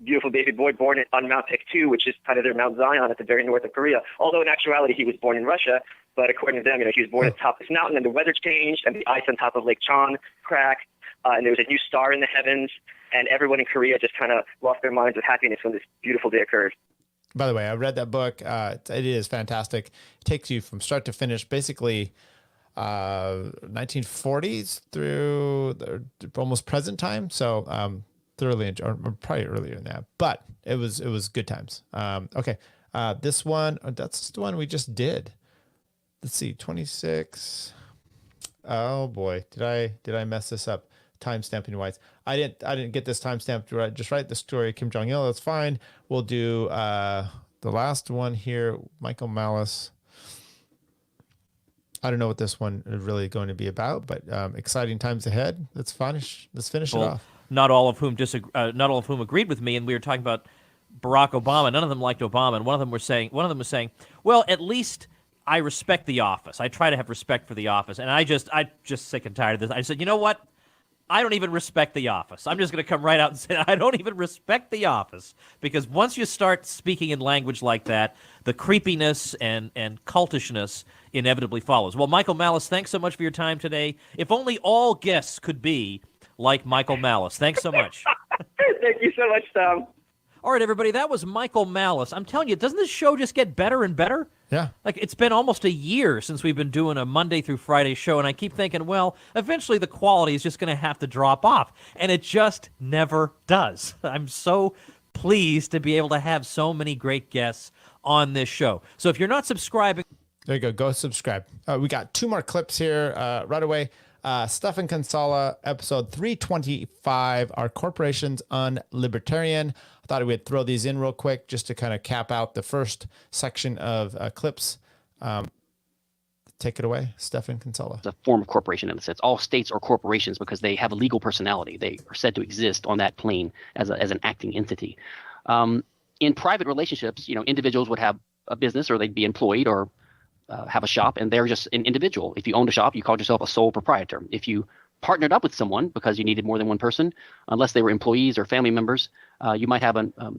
beautiful baby boy born on Mount Paektu, which is kind of their Mount Zion at the very north of Korea. Although in actuality he was born in Russia. But according to them, he was born at the top of this mountain, and the weather changed, and the ice on top of Lake Chon cracked, and there was a new star in the heavens, and everyone in Korea just kind of lost their minds with happiness when this beautiful day occurred. By the way, I read that book. It is fantastic. It takes you from start to finish, basically 1940s through almost present time. So thoroughly enjoyed, or probably earlier than that, but it was good times. Okay, this one, that's the one we just did. Let's see, 26. Oh boy, did I mess this up? Timestamping wise, I didn't get this timestamp right. Just write the story. Kim Jong-il. That's fine. We'll do the last one here. Michael Malice. I don't know what this one is really going to be about, but exciting times ahead. Let's finish it off. Not all of whom agreed with me, and we were talking about Barack Obama. None of them liked Obama, and one of them was saying, well, at least I respect the office. I try to have respect for the office. And I just sick and tired of this. I said, you know what? I don't even respect the office. I'm just going to come right out and say I don't even respect the office. Because once you start speaking in language like that, the creepiness and cultishness inevitably follows. Well, Michael Malice, thanks so much for your time today. If only all guests could be like Michael Malice. Thanks so much. Thank you so much, Tom. All right, everybody, that was Michael Malice. I'm telling you, doesn't this show just get better and better? Yeah. Like, it's been almost a year since we've been doing a Monday through Friday show, and I keep thinking, well, eventually the quality is just going to have to drop off, and it just never does. I'm so pleased to be able to have so many great guests on this show. So if you're not subscribing... There you go. Go subscribe. We got 2 more clips here right away. Stefan Kinsella, episode 325, Are Corporations Unlibertarian? I thought we'd throw these in real quick just to kind of cap out the first section of clips. Take it away, Stefan Kinsella. It's a form of corporation in a sense. All states are corporations because they have a legal personality. They are said to exist on that plane as an acting entity. In private relationships, individuals would have a business, or they'd be employed, or have a shop, and they're just an individual. If you owned a shop, you called yourself a sole proprietor. If you partnered up with someone because you needed more than one person, unless they were employees or family members. You might have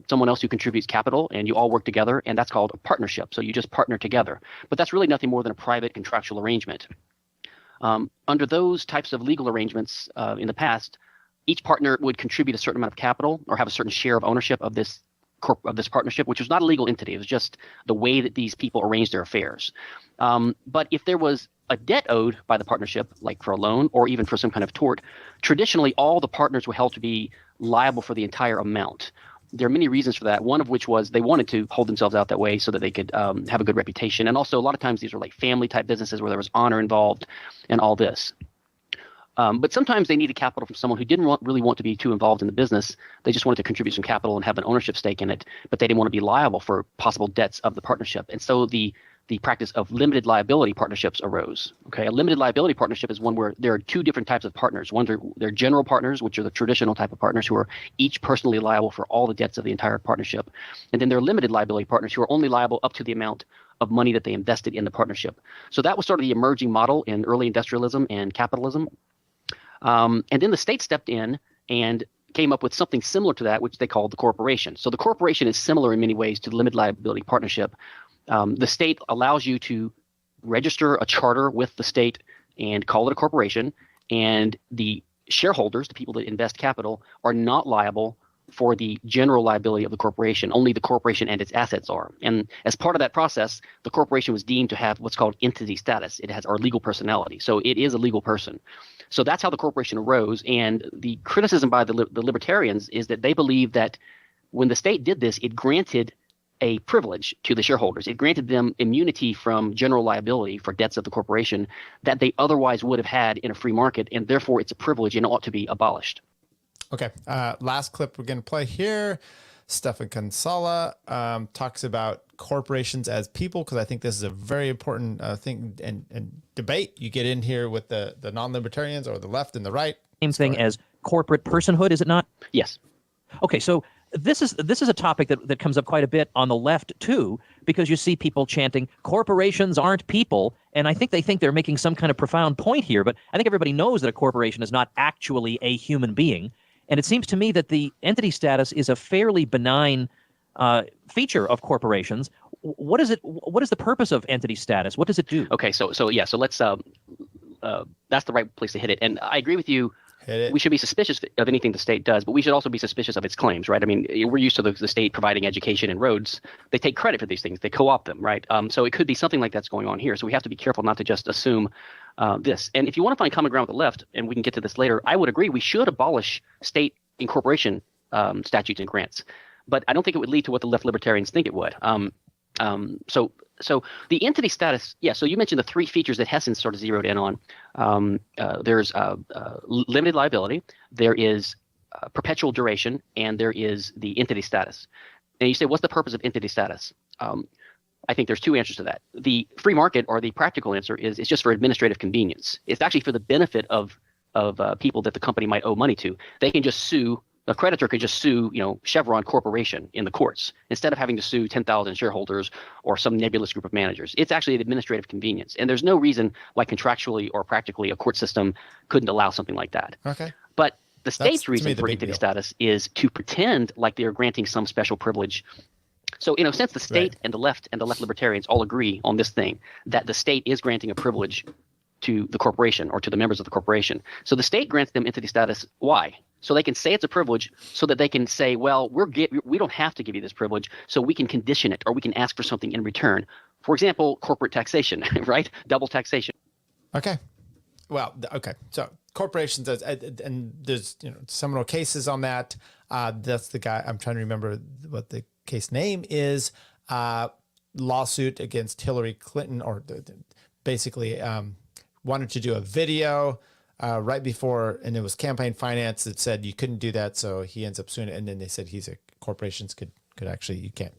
someone else who contributes capital, and you all work together, and that's called a partnership. So you just partner together. But that's really nothing more than a private contractual arrangement. Under those types of legal arrangements in the past, each partner would contribute a certain amount of capital or have a certain share of ownership of this partnership, which was not a legal entity. It was just the way that these people arranged their affairs. But if there was a debt owed by the partnership, like for a loan or even for some kind of tort, traditionally all the partners were held to be liable for the entire amount. There are many reasons for that, one of which was they wanted to hold themselves out that way so that they could have a good reputation. And also a lot of times these were like family type businesses where there was honor involved and all this. But sometimes they needed capital from someone who didn't really want to be too involved in the business. They just wanted to contribute some capital and have an ownership stake in it, but they didn't want to be liable for possible debts of the partnership. And so the practice of limited liability partnerships arose. Okay, a limited liability partnership is one where there are two different types of partners. One, they're general partners, which are the traditional type of partners who are each personally liable for all the debts of the entire partnership. And then there are limited liability partners who are only liable up to the amount of money that they invested in the partnership. So that was sort of the emerging model in early industrialism and capitalism. And then the state stepped in and came up with something similar to that, which they called the corporation. So the corporation is similar in many ways to the limited liability partnership. The state allows you to register a charter with the state and call it a corporation, and the shareholders, the people that invest capital, are not liable for the general liability of the corporation. Only the corporation and its assets are. And as part of that process, the corporation was deemed to have what's called entity status. It has our legal personality. So it is a legal person. So that's how the corporation arose. And the criticism by the libertarians is that they believe that when the state did this, it granted a privilege to the shareholders. It granted them immunity from general liability for debts of the corporation that they otherwise would have had in a free market, and therefore it's a privilege and ought to be abolished. Okay, last clip we're going to play here. Stefan Kinsella talks about corporations as people, because I think this is a very important thing and debate you get in here with the non-libertarians or the left and the right. Same thing as corporate personhood, is it not? Yes. Okay, so this is a topic that comes up quite a bit on the left too, because you see people chanting corporations aren't people, and I think they think they're making some kind of profound point here, but I think everybody knows that a corporation is not actually a human being. And it seems to me that the entity status is a fairly benign feature of corporations. What is it? What is the purpose of entity status? What does it do? Okay, so let's that's the right place to hit it. And I agree with you. We should be suspicious of anything the state does, but we should also be suspicious of its claims, right? I mean, we're used to the state providing education and roads. They take credit for these things. They co-opt them, right? So it could be something like that's going on here. So we have to be careful not to just assume this. And if you want to find common ground with the left, and we can get to this later, I would agree we should abolish state incorporation statutes and grants. But I don't think it would lead to what the left libertarians think it would. So the entity status, yeah, so you mentioned the three features that Hessen sort of zeroed in on. There's limited liability, there is perpetual duration, and there is the entity status. And you say, what's the purpose of entity status? I think there's two answers to that. The free market, or the practical answer, is it's just for administrative convenience. It's actually for the benefit of people that the company might owe money to. They can just sue. A creditor could just sue, Chevron Corporation in the courts instead of having to sue 10,000 shareholders or some nebulous group of managers. It's actually an administrative convenience, and there's no reason why contractually or practically a court system couldn't allow something like that. Okay. But the state's reason for entity status is to pretend like they're granting some special privilege. So, in a sense, the state and the left libertarians all agree on this thing, that the state is granting a privilege to the corporation or to the members of the corporation. So the state grants them entity status. Why? So they can say it's a privilege, so that they can say, well, we don't have to give you this privilege, so we can condition it, or we can ask for something in return. For example, corporate taxation, right? Double taxation. Okay. Well, okay. So corporations, and there's seminal cases on that. That's the guy, I'm trying to remember what the case name is. Lawsuit against Hillary Clinton, or basically wanted to do a video right before, and it was campaign finance that said you couldn't do that, so he ends up suing it. And then they said corporations could actually, you can't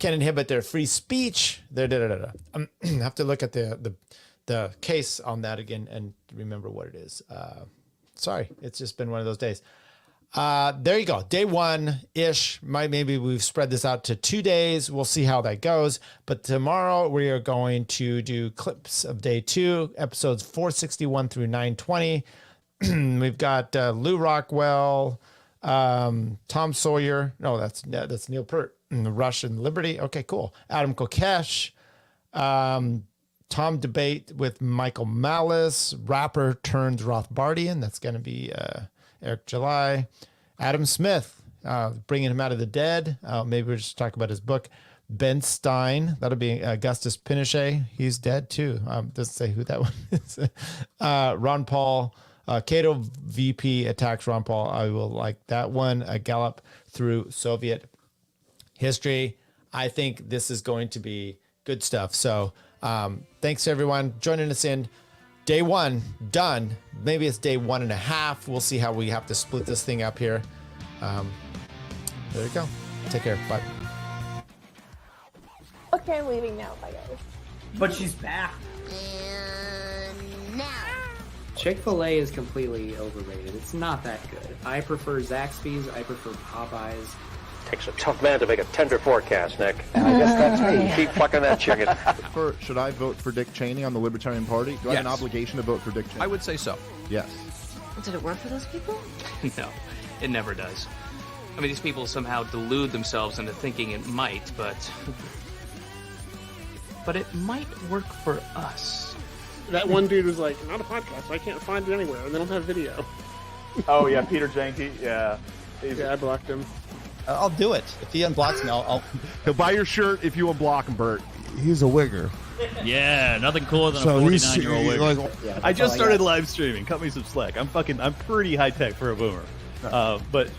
inhibit their free speech. Have to look at the case on that again and remember what it is. Sorry, it's just been one of those days. There you go. Day 1-ish. Maybe we've spread this out to 2 days. We'll see how that goes. But tomorrow we are going to do clips of day 2, episodes 461 through 920. We've got Lou Rockwell, Tom Sawyer. No, that's Neil Peart. Russian Liberty. Okay, cool. Adam Kokesh. Tom Debate with Michael Malice. Rapper turns Rothbardian. That's going to be Eric July. Adam Smith, bringing him out of the dead. Maybe we'll just talk about his book. Ben Stein. That'll be Augustus Pinochet. He's dead too. Doesn't say who that one is. Ron Paul. Cato VP attacks Ron Paul. I will like that one. A gallop through Soviet history. I think this is going to be good stuff. So thanks everyone joining us in day one. Done. Maybe it's day 1.5. We'll see how we have to split this thing up here. There you go. Take care. Bye. Okay, I'm leaving now. Bye, guys. But she's back. And now. Chick-fil-A is completely overrated. It's not that good. I prefer Zaxby's. I prefer Popeyes. Takes a tough man to make a tender forecast, Nick. And I guess that's me. Keep fucking that chicken. Should I vote for Dick Cheney on the Libertarian Party? Do I have an obligation to vote for Dick Cheney? I would say so. Yes. Did it work for those people? No, it never does. I mean, these people somehow delude themselves into thinking it might, but it might work for us. That one dude was like, not a podcast, I can't find it anywhere, and they don't have video. Oh, yeah, Peter Janke, yeah. Yeah, I blocked him. I'll do it. If he unblocks me, I'll... He'll buy your shirt if you unblock him, Bert. He's a wigger. Yeah, nothing cooler than So a he's- 49-year-old he- wigger. like- Yeah, I just that's all I started got. live streaming. Cut me some slack. I'm pretty high tech for a boomer. But